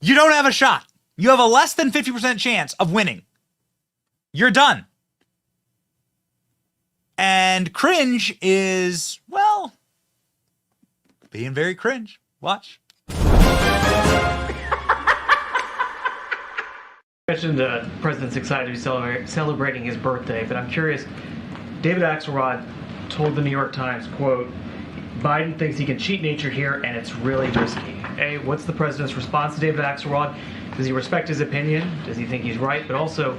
You don't have a shot. You have a less than 50% chance of winning. You're done. And Cringe is, well, being very cringe. Watch. You mentioned the president's excited to be celebrating his birthday, but I'm curious, David Axelrod told the New York Times, quote, Biden thinks he can cheat nature here and it's really risky. A, what's the president's response to David Axelrod? Does he respect his opinion? Does he think he's right? But also,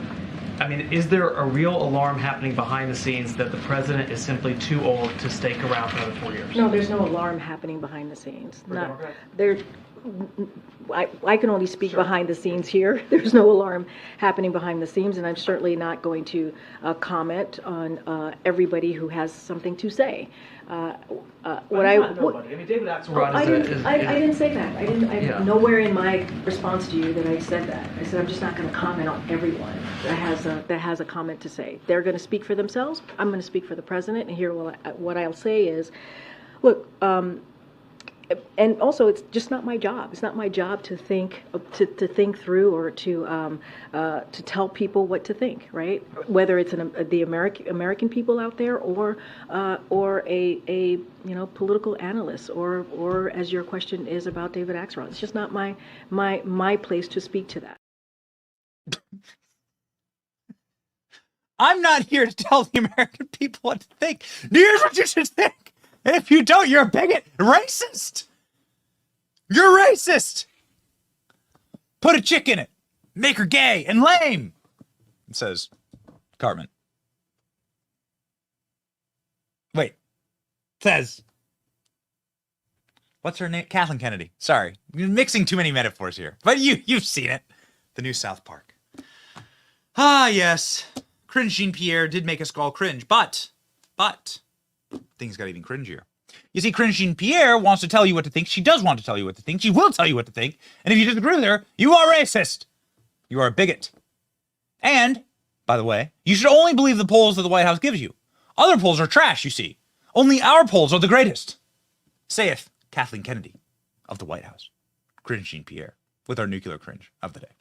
I mean, is there a real alarm happening behind the scenes that the president is simply too old to stake around for another 4 years? No, there's no alarm happening behind the scenes. I can only speak behind the scenes here. There's no alarm happening behind the scenes, and I'm certainly not going to comment on everybody who has something to say. Nobody. I mean, David Axelrod I didn't say that. Nowhere in my response to you that I said that. I said I'm just not going to comment on everyone that has a comment to say. They're going to speak for themselves. I'm going to speak for the president, and here what I'll say is, look. And also, it's just not my job. It's not my job to think through or to tell people what to think, right? Whether it's the American people out there or a political analyst or as your question is about David Axelrod. It's just not my place to speak to that. I'm not here to tell the American people what to think. Here's what you should think. And if you don't, you're a bigot, racist. You're racist. Put a chick in it. Make her gay and lame, says Cartman. Wait. Says. What's her name? Kathleen Kennedy. Sorry. You're mixing too many metaphors here. But you've seen it. The new South Park. Ah, yes. Cringe Jean-Pierre did make us all cringe, but things got even cringier. You see, Cringe Jean-Pierre wants to tell you what to think. She does want to tell you what to think. She will tell you what to think. And if you disagree with her, you are racist. You are a bigot. And, by the way, you should only believe the polls that the White House gives you. Other polls are trash, you see. Only our polls are the greatest. Saith Kathleen Kennedy of the White House. Cringe Jean-Pierre with our nuclear cringe of the day.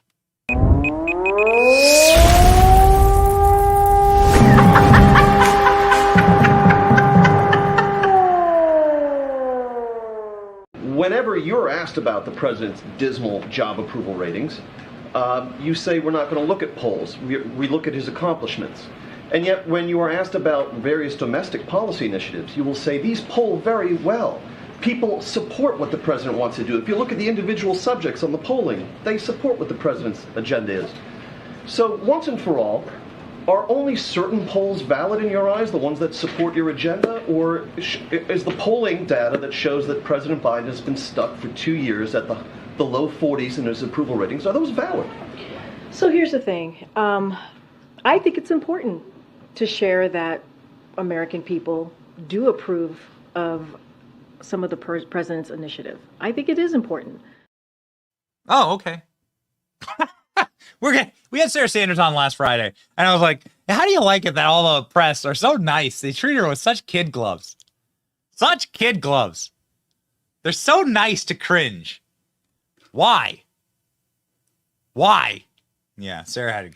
Whenever you're asked about the president's dismal job approval ratings, you say we're not going to look at polls. We look at his accomplishments. And yet when you are asked about various domestic policy initiatives, you will say these poll very well. People support what the president wants to do. If you look at the individual subjects on the polling, they support what the president's agenda is. So once and for all, are only certain polls valid in your eyes, the ones that support your agenda? Or is the polling data that shows that President Biden has been stuck for 2 years at the low 40s in his approval ratings, are those valid? So here's the thing. I think it's important to share that American people do approve of some of the president's initiative. I think it is important. Oh, okay. We had Sarah Sanders on last Friday, and I was like, how do you like it that all the press are so nice? They treat her with such kid gloves. Such kid gloves. They're so nice to Cringe. Why? Why? Yeah, Sarah had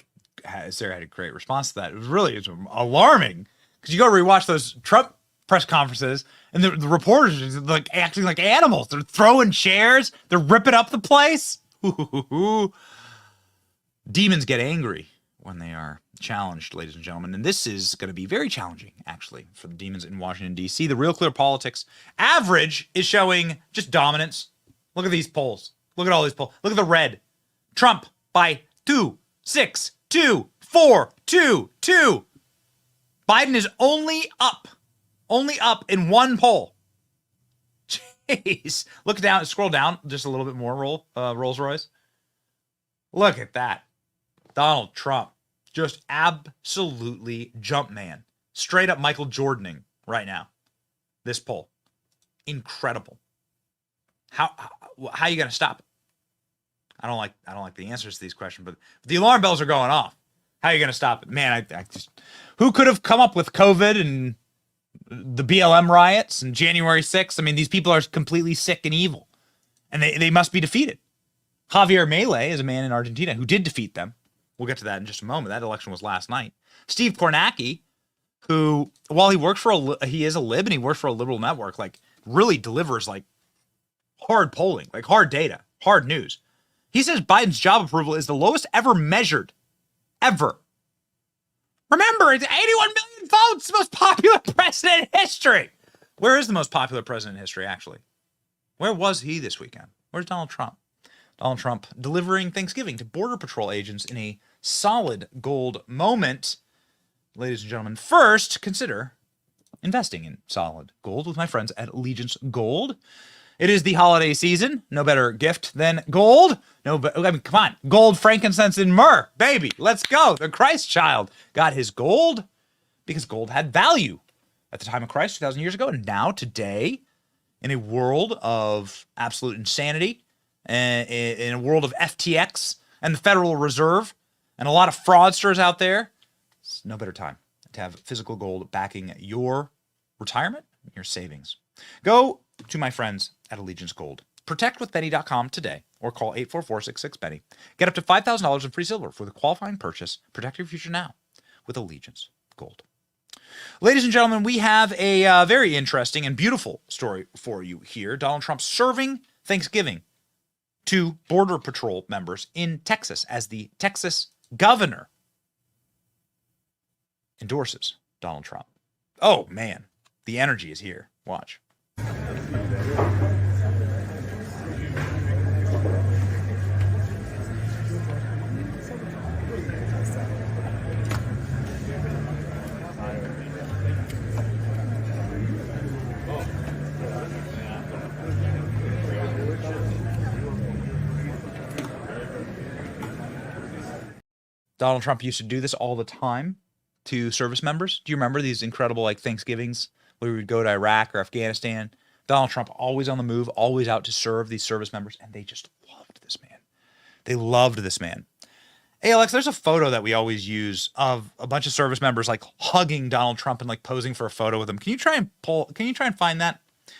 a great response to that. It was alarming, because you go rewatch those Trump press conferences, and the reporters are like acting like animals. They're throwing chairs. They're ripping up the place. Demons get angry when they are challenged, ladies and gentlemen. And this is going to be very challenging, actually, for the demons in Washington, D.C. The Real Clear Politics average is showing just dominance. Look at these polls. Look at all these polls. Look at the red. Trump by 2, 6, 2, 4, 2, 2. Biden is only up in one poll. Jeez. Look down, scroll down just a little bit more, Rolls Royce. Look at that. Donald Trump, just absolutely jump man. Straight up Michael Jordaning right now. This poll. Incredible. How are you going to stop it? I don't like the answers to these questions, but the alarm bells are going off. How are you going to stop it? Man, I just, who could have come up with COVID and the BLM riots and January 6th? I mean, these people are completely sick and evil, and they must be defeated. Javier Milei is a man in Argentina who did defeat them. We'll get to that in just a moment. That election was last night. Steve Kornacki, who, while he works for he is a lib and he works for a liberal network, like really delivers like hard polling, like hard data, hard news. He says Biden's job approval is the lowest ever measured, ever. Remember, it's 81 million votes, the most popular president in history. Where is the most popular president in history, actually? Where was he this weekend? Where's Donald Trump? Donald Trump delivering Thanksgiving to Border Patrol agents in a solid gold moment. Ladies and gentlemen, first, consider investing in solid gold with my friends at Allegiance Gold. It is the holiday season. No better gift than gold. Come on. Gold, frankincense, and myrrh. Baby, let's go. The Christ child got his gold because gold had value at the time of Christ 2,000 years ago. And now, today, in a world of absolute insanity, in a world of FTX and the Federal Reserve and a lot of fraudsters out there, it's no better time to have physical gold backing your retirement, your savings. Go to my friends at Allegiance Gold. ProtectWithBenny.com today or call 844-66-BENNY. Get up to $5,000 in free silver for the qualifying purchase. Protect your future now with Allegiance Gold. Ladies and gentlemen, we have a very interesting and beautiful story for you here. Donald Trump serving Thanksgiving to Border Patrol members in Texas as the Texas governor endorses Donald Trump. Oh, man. The energy is here. Watch. Donald Trump used to do this all the time to service members. Do you remember these incredible like Thanksgivings where we would go to Iraq or Afghanistan? Donald Trump always on the move, always out to serve these service members, and they just loved this man. They loved this man. Hey, Alex, there's a photo that we always use of a bunch of service members like hugging Donald Trump and like posing for a photo with him. Can you try and find that?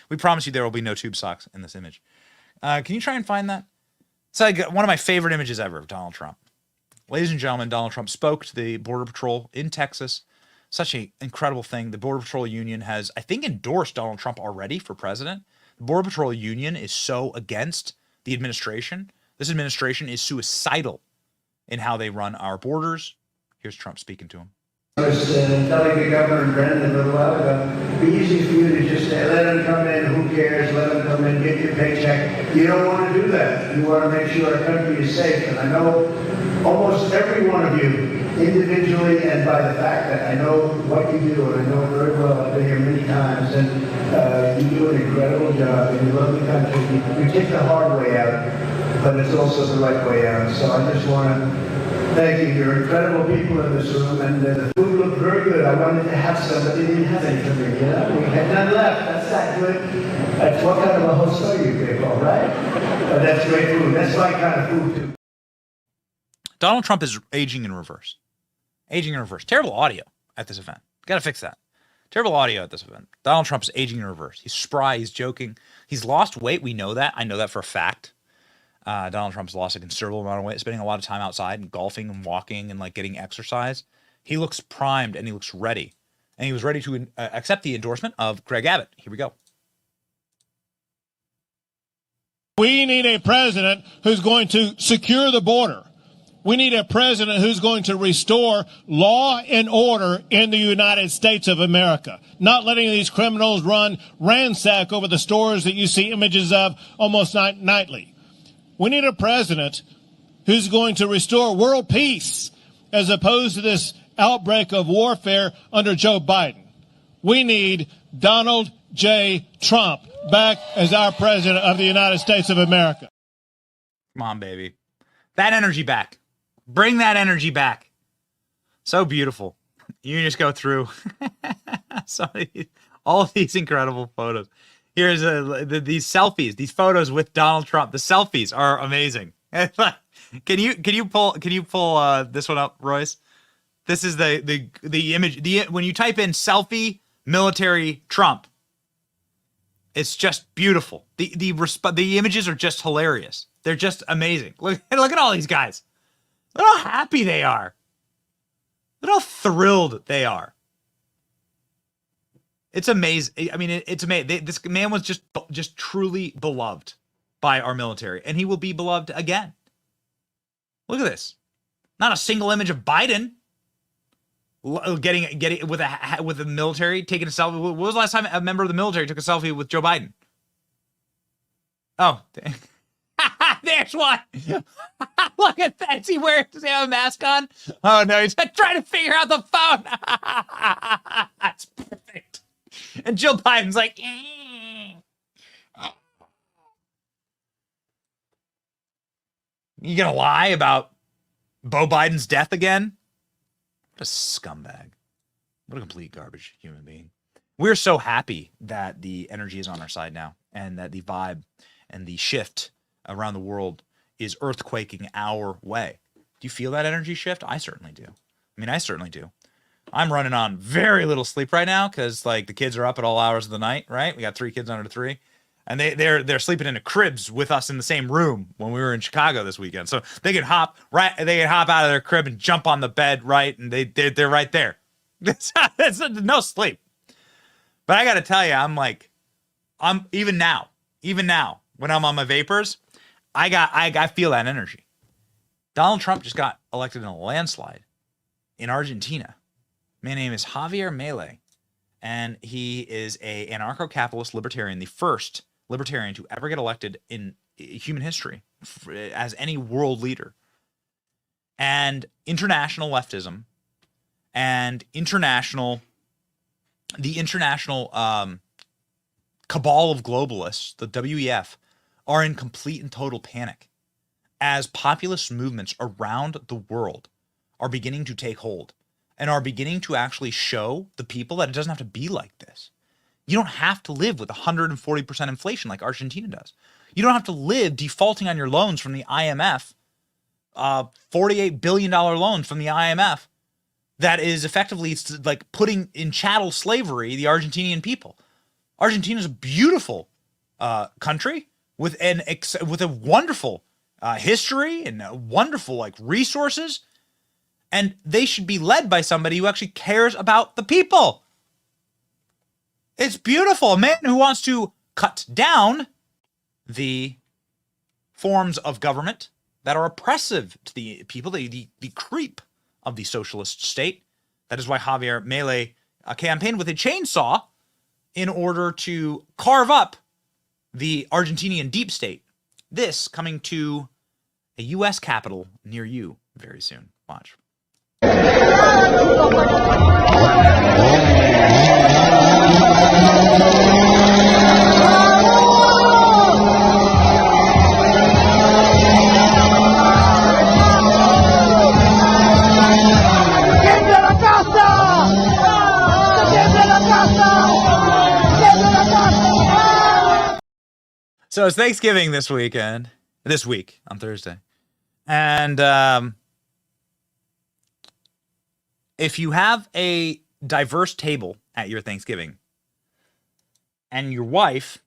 We promise you there will be no tube socks in this image. Can you try and find that? It's like one of my favorite images ever of Donald Trump. Ladies and gentlemen, Donald Trump spoke to the Border Patrol in Texas. Such an incredible thing. The Border Patrol Union has, I think, endorsed Donald Trump already for president. The Border Patrol Union is so against the administration. This administration is suicidal in how they run our borders. Here's Trump speaking to him. I was telling the governor and Brendan a little while ago, it'd be easy for you to just say, let them come in, who cares, let them come in, get your paycheck. You don't want to do that. You want to make sure our country is safe. And I know almost every one of you, individually and by the fact that I know what you do, and I know it very well. I've been here many times, and you do an incredible job, and you love the country. You take the hard way out, but it's also the right way out. So I just want to thank you. You're incredible people in this room, and the food looked very good. I wanted to have some, but they didn't have any for me. You know, we had none left. That's that good. That's what kind of a host are you, people, right? But that's great food. That's my kind of food too. Donald Trump is aging in reverse. Aging in reverse. Terrible audio at this event. Got to fix that. Terrible audio at this event. Donald Trump is aging in reverse. He's spry. He's joking. He's lost weight. We know that. I know that for a fact. Donald Trump's lost a considerable amount of weight, spending a lot of time outside and golfing and walking and like getting exercise. He looks primed and he looks ready. And he was ready to accept the endorsement of Greg Abbott. Here we go. We need a president who's going to secure the border. We need a president who's going to restore law and order in the United States of America, not letting these criminals run ransack over the stores that you see images of almost nightly. We need a president who's going to restore world peace as opposed to this outbreak of warfare under Joe Biden. We need Donald J. Trump back as our president of the United States of America. Come on, baby. That energy back. Bring that energy back. So beautiful. You just go through all of these incredible photos. Here's these selfies, these photos with Donald Trump. The selfies are amazing. Can you pull this one up, Royce? This is the image. When you type in selfie military Trump, it's just beautiful. The images are just hilarious. They're just amazing. Look at all these guys. Look how happy they are. Look how thrilled they are. It's amazing. I mean, it's amazing. This man was just truly beloved by our military, and he will be beloved again. Look at this. Not a single image of Biden getting with the military taking a selfie. When was the last time a member of the military took a selfie with Joe Biden? Oh, there's one. Look at that. Does he have a mask on? Oh no, he's trying to figure out the phone. That's perfect. And Jill Biden's like, You gonna lie about Beau Biden's death again? What a scumbag. What a complete garbage human being. We're so happy that the energy is on our side now, and that the vibe and the shift around the world is earthquaking our way. Do you feel that energy shift? I certainly do. I certainly do. I'm running on very little sleep right now because like the kids are up at all hours of the night, right? We got 3 kids under 3. And they're sleeping in the cribs with us in the same room when we were in Chicago this weekend. So they can hop out of their crib and jump on the bed, right? And they're right there. It's no sleep. But I got to tell you, I'm even now when I'm on my vapors, I feel that energy. Donald Trump just got elected in a landslide in Argentina. Man's name is Javier Milei, and he is a anarcho-capitalist libertarian, the first libertarian to ever get elected in human history as any world leader. And international leftism and the international cabal of globalists, the WEF, are in complete and total panic as populist movements around the world are beginning to take hold and are beginning to actually show the people that it doesn't have to be like this. You don't have to live with 140% inflation like Argentina does. You don't have to live defaulting on your loans from the IMF, $48 billion loans from the IMF that is effectively like putting in chattel slavery the Argentinian people. Argentina is a beautiful country with a wonderful history and wonderful resources, and they should be led by somebody who actually cares about the people. It's beautiful. A man who wants to cut down the forms of government that are oppressive to the people, the creep of the socialist state. That is why Javier Milei campaigned with a chainsaw in order to carve up the Argentinian deep state. This coming to a U.S. capital near you very soon. Watch. So it's Thanksgiving this week on Thursday. And if you have a diverse table at your Thanksgiving and your wife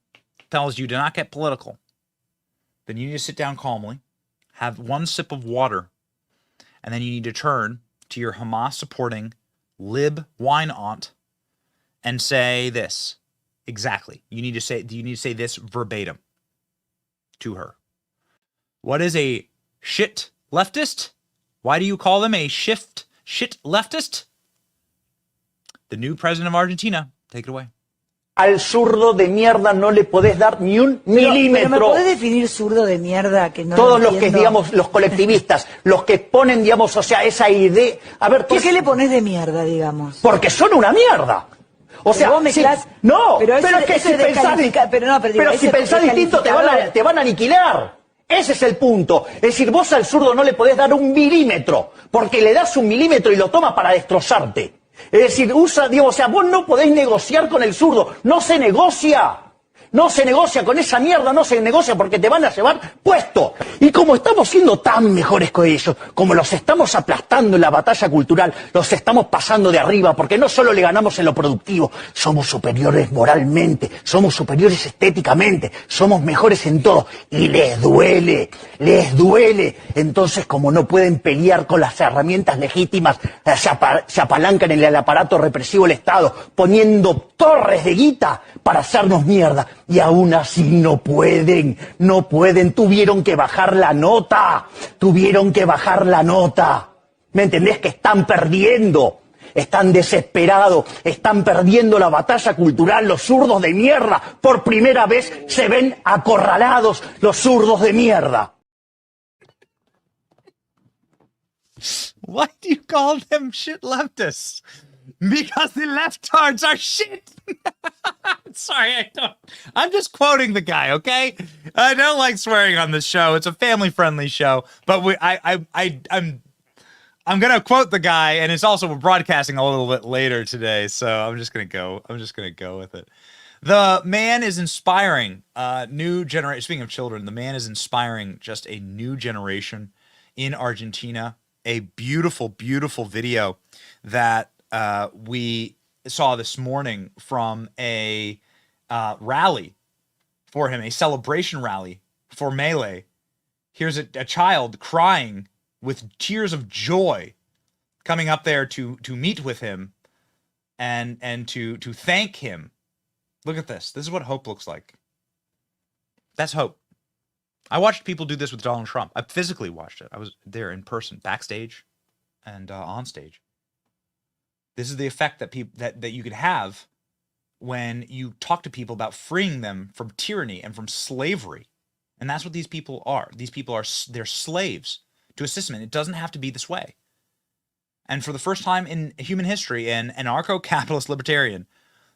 tells you to not get political, then you need to sit down calmly, have one sip of water, and then you need to turn to your Hamas-supporting lib wine aunt and say this. Exactly. You need to say this verbatim to her. What is a shit leftist? Why do you call them a shit leftist? The new president of Argentina. Take it away. Al zurdo de mierda no le podés dar ni un milímetro. Pero ¿me podés definir zurdo de mierda? Que no todos lo los que, entiendo. digamos, los colectivistas, los que ponen, digamos, o sea, esa idea... A ver, ¿Por qué le pones de mierda, digamos? Porque son una mierda. O sea, vos mezclás- no, pero eso- es que eso si es pensás, pero no, pero digo, si ese pensás distinto te van a aniquilar. Ese es el punto. Es decir, vos al zurdo no le podés dar un milímetro, porque le das un milímetro y lo toma para destrozarte. Es decir, vos no podés negociar con el zurdo, no se negocia. No se negocia con esa mierda, no se negocia porque te van a llevar puesto. Y como estamos siendo tan mejores que ellos, como los estamos aplastando en la batalla cultural, los estamos pasando de arriba, porque no solo le ganamos en lo productivo, somos superiores moralmente, somos superiores estéticamente, somos mejores en todo. Y les duele. Entonces, como no pueden pelear con las herramientas legítimas, se apalancan en el aparato represivo del Estado, poniendo torres de guita para hacernos mierda. Y aún así no pueden, tuvieron que bajar la nota. ¿Me entendés? Que están perdiendo, están desesperados, están perdiendo la batalla cultural, los zurdos de mierda. Por primera vez se ven acorralados los zurdos de mierda. Why do you call them shit leftists? Because the leftards are shit. Sorry, I'm just quoting the guy, okay? I don't like swearing on this show. It's a family-friendly show, but I'm gonna quote the guy, and it's also we're broadcasting a little bit later today, so I'm just gonna go with it. The man is inspiring new generation. Speaking of children, the man is inspiring just a new generation in Argentina. A beautiful, beautiful video that we saw this morning from a rally for him, a celebration rally for Milei. Here's a child crying with tears of joy, coming up there to meet with him and to thank him. Look at this. This is what hope looks like. That's hope. I watched people do this with Donald Trump. I physically watched it. I was there in person, backstage and on stage. This is the effect that you could have when you talk to people about freeing them from tyranny and from slavery. And that's what these people are. These people they're slaves to a system, and it doesn't have to be this way. And for the first time in human history, an anarcho-capitalist libertarian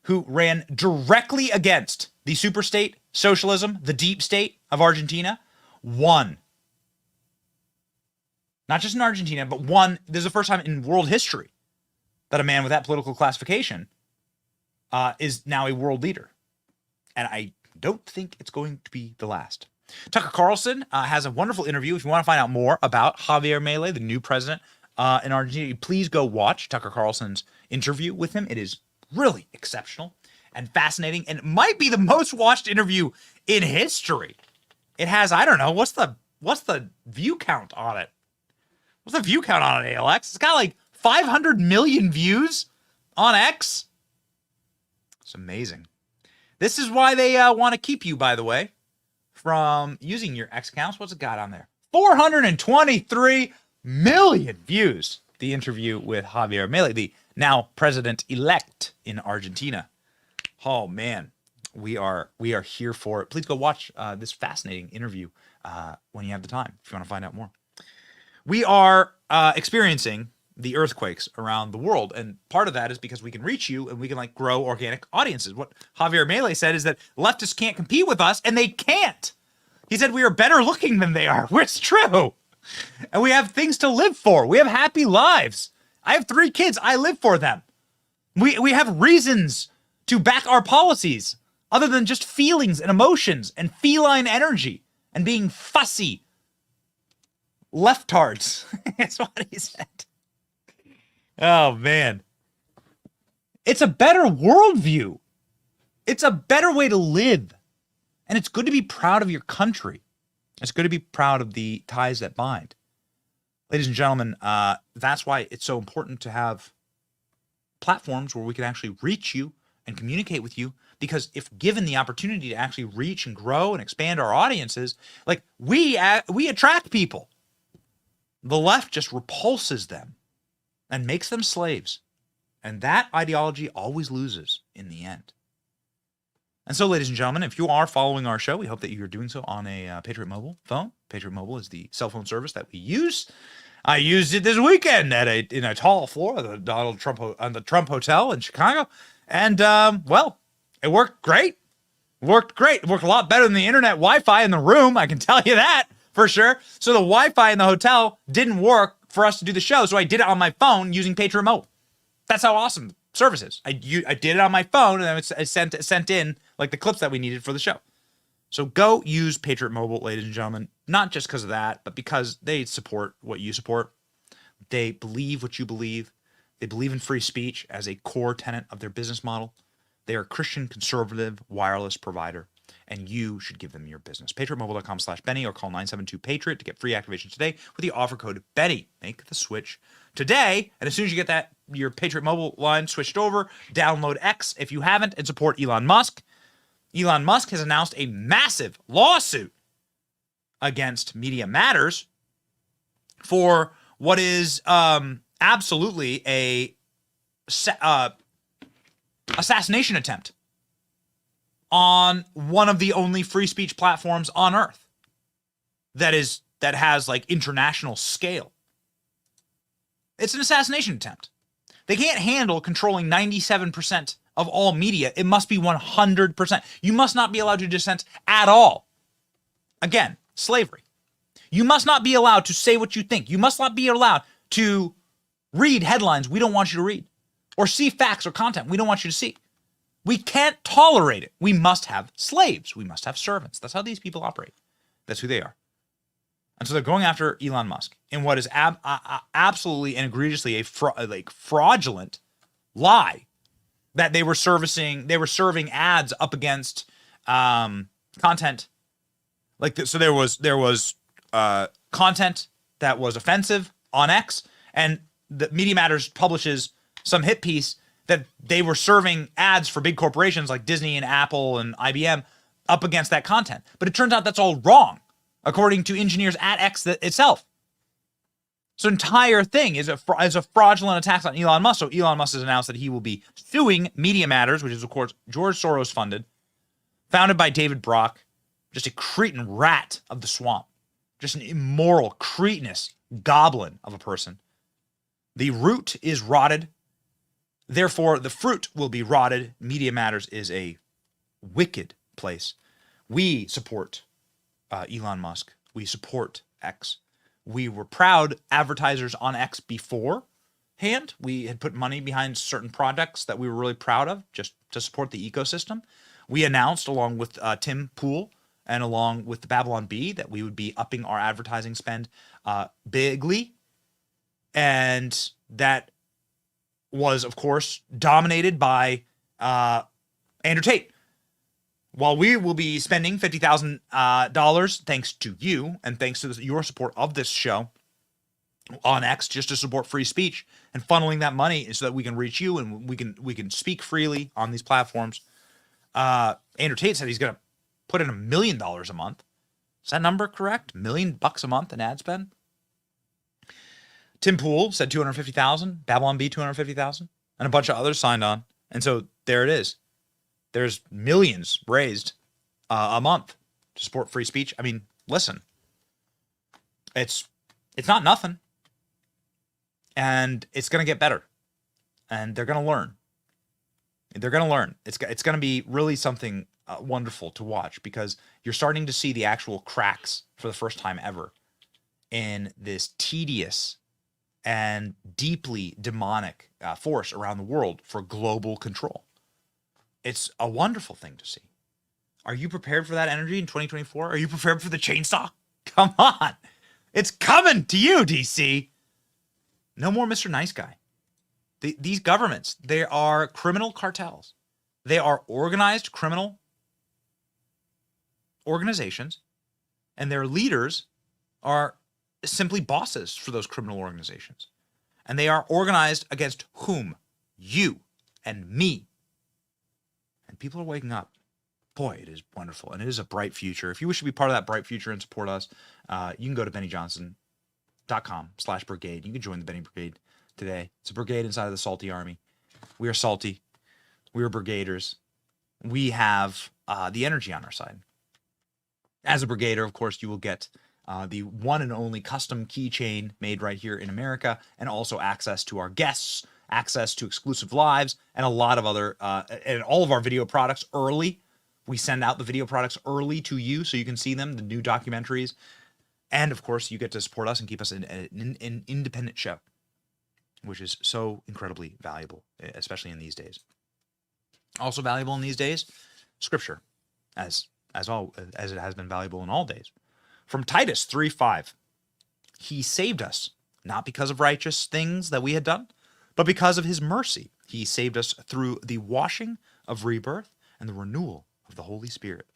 who ran directly against the superstate, socialism, the deep state of Argentina, won. Not just in Argentina, but won. This is the first time in world history that a man with that political classification is now a world leader. And I don't think it's going to be the last. Tucker Carlson has a wonderful interview. If you want to find out more about Javier Milei, the new president in Argentina, please go watch Tucker Carlson's interview with him. It is really exceptional and fascinating, and it might be the most watched interview in history. It has, I don't know, what's the view count on it? What's the view count on it, ALX? It's got like 500 million views on X. It's amazing. This is why they want to keep you, by the way, from using your X accounts. What's it got on there? 423 million views. The interview with Javier Milei, the now president-elect in Argentina. Oh man, we are here for it. Please go watch this fascinating interview when you have the time, if you want to find out more. We are experiencing the earthquakes around the world, and part of that is because we can reach you and we can grow organic audiences. What Javier Milei said is that leftists can't compete with us, and they can't. He said we are better looking than they are. It's true. And we have things to live for. We have happy lives. I have 3 kids. I live for them. We have reasons to back our policies other than just feelings and emotions and feline energy and being fussy leftards. That's what he said. Oh, man. It's a better worldview. It's a better way to live. And it's good to be proud of your country. It's good to be proud of the ties that bind. Ladies and gentlemen, that's why it's so important to have platforms where we can actually reach you and communicate with you, because if given the opportunity to actually reach and grow and expand our audiences, we attract people. The left just repulses them and makes them slaves. And that ideology always loses in the end. And so, ladies and gentlemen, if you are following our show, we hope that you're doing so on a Patriot Mobile phone. Patriot Mobile is the cell phone service that we use. I used it this weekend in a tall floor of the Donald Trump on the Trump Hotel in Chicago, And, well, it worked great. It worked a lot better than the internet Wi-Fi in the room. I can tell you that for sure. So the Wi-Fi in the hotel didn't work for us to do the show. So I did it on my phone using Patriot Mobile. That's how awesome service is. I did it on my phone, and then I sent in like the clips that we needed for the show. So go use Patriot Mobile, ladies and gentlemen, not just because of that, but because they support what you support. They believe what you believe. They believe in free speech as a core tenet of their business model. They are a Christian conservative wireless provider, and you should give them your business. PatriotMobile.com/Benny or call 972-PATRIOT to get free activation today with the offer code Benny. Make the switch today, and as soon as you get your Patriot Mobile line switched over, download X if you haven't and support Elon Musk. Elon Musk has announced a massive lawsuit against Media Matters for what is absolutely a assassination attempt on one of the only free speech platforms on earth that has like international scale. It's an assassination attempt. They can't handle controlling 97% of all media. It must be 100%. You must not be allowed to dissent at all. Again, slavery. You must not be allowed to say what you think. You must not be allowed to read headlines we don't want you to read, or see facts or content we don't want you to see. We can't tolerate it. We must have slaves. We must have servants. That's how these people operate. That's who they are. And so they're going after Elon Musk in what is absolutely and egregiously a fraudulent lie that they were serving ads up against content like this. So there was content that was offensive on X, and the Media Matters publishes some hit piece that they were serving ads for big corporations like Disney and Apple and IBM up against that content. But it turns out that's all wrong, according to engineers at X itself. So entire thing is a fraudulent attack on Elon Musk. So Elon Musk has announced that he will be suing Media Matters, which is, of course, George Soros funded, founded by David Brock, just a cretin rat of the swamp, just an immoral, cretinous goblin of a person. The root is rotted. Therefore, the fruit will be rotted. Media Matters is a wicked place. We support Elon Musk. We support X. We were proud advertisers on X beforehand. We had put money behind certain products that we were really proud of just to support the ecosystem. We announced, along with Tim Pool and along with the Babylon Bee, that we would be upping our advertising spend bigly. And that was, of course, dominated by Andrew Tate. While we will be spending $50,000, thanks to you and thanks to your support of this show on X, just to support free speech and funneling that money so that we can reach you and we can speak freely on these platforms. Andrew Tate said he's going to put in $1 million a month. Is that number correct? $1 million a month in ad spend? Tim Pool said $250,000, Babylon Bee $250,000, and a bunch of others signed on. And so there it is. There's millions raised a month to support free speech. I mean, listen, it's not nothing, and it's going to get better, and they're going to learn. They're going to learn. It's going to be really something wonderful to watch, because you're starting to see the actual cracks for the first time ever in this tedious and deeply demonic force around the world for global control. It's a wonderful thing to see. Are you prepared for that energy in 2024? Are you prepared for the chainsaw? Come on. It's coming to you, DC. No more Mr. Nice Guy. These governments, they are criminal cartels. They are organized criminal organizations, and their leaders are simply bosses for those criminal organizations. And they are organized against whom? You and me. And people are waking up. Boy, it is wonderful. And it is a bright future. If you wish to be part of that bright future and support us, you can go to BennyJohnson.com/brigade. You can join the Benny Brigade today. It's a brigade inside of the Salty Army. We are salty. We are brigaders. We have the energy on our side. As a brigader, of course, you will get the one and only custom keychain made right here in America, and also access to our guests access to exclusive lives, and a lot of other, and all of our video products early. We send out the video products early to you so you can see them, the new documentaries. And of course, you get to support us and keep us an independent show, which is so incredibly valuable, especially in these days. Also valuable in these days, Scripture, as it has been valuable in all days. From Titus 3:5, he saved us, not because of righteous things that we had done, but because of his mercy. He saved us through the washing of rebirth and the renewal of the Holy Spirit.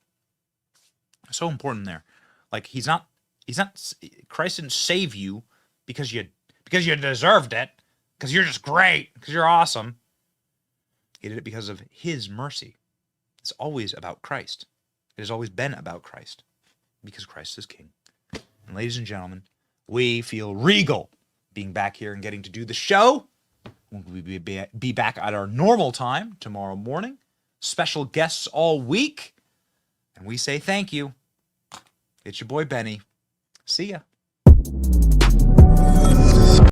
So important there. Like Christ didn't save you because you deserved it, because you're just great, because you're awesome. He did it because of his mercy. It's always about Christ. It has always been about Christ, because Christ is King. And ladies and gentlemen, we feel regal being back here and getting to do the show. We'll be back at our normal time tomorrow morning. Special guests all week. And we say thank you. It's your boy Benny. See ya.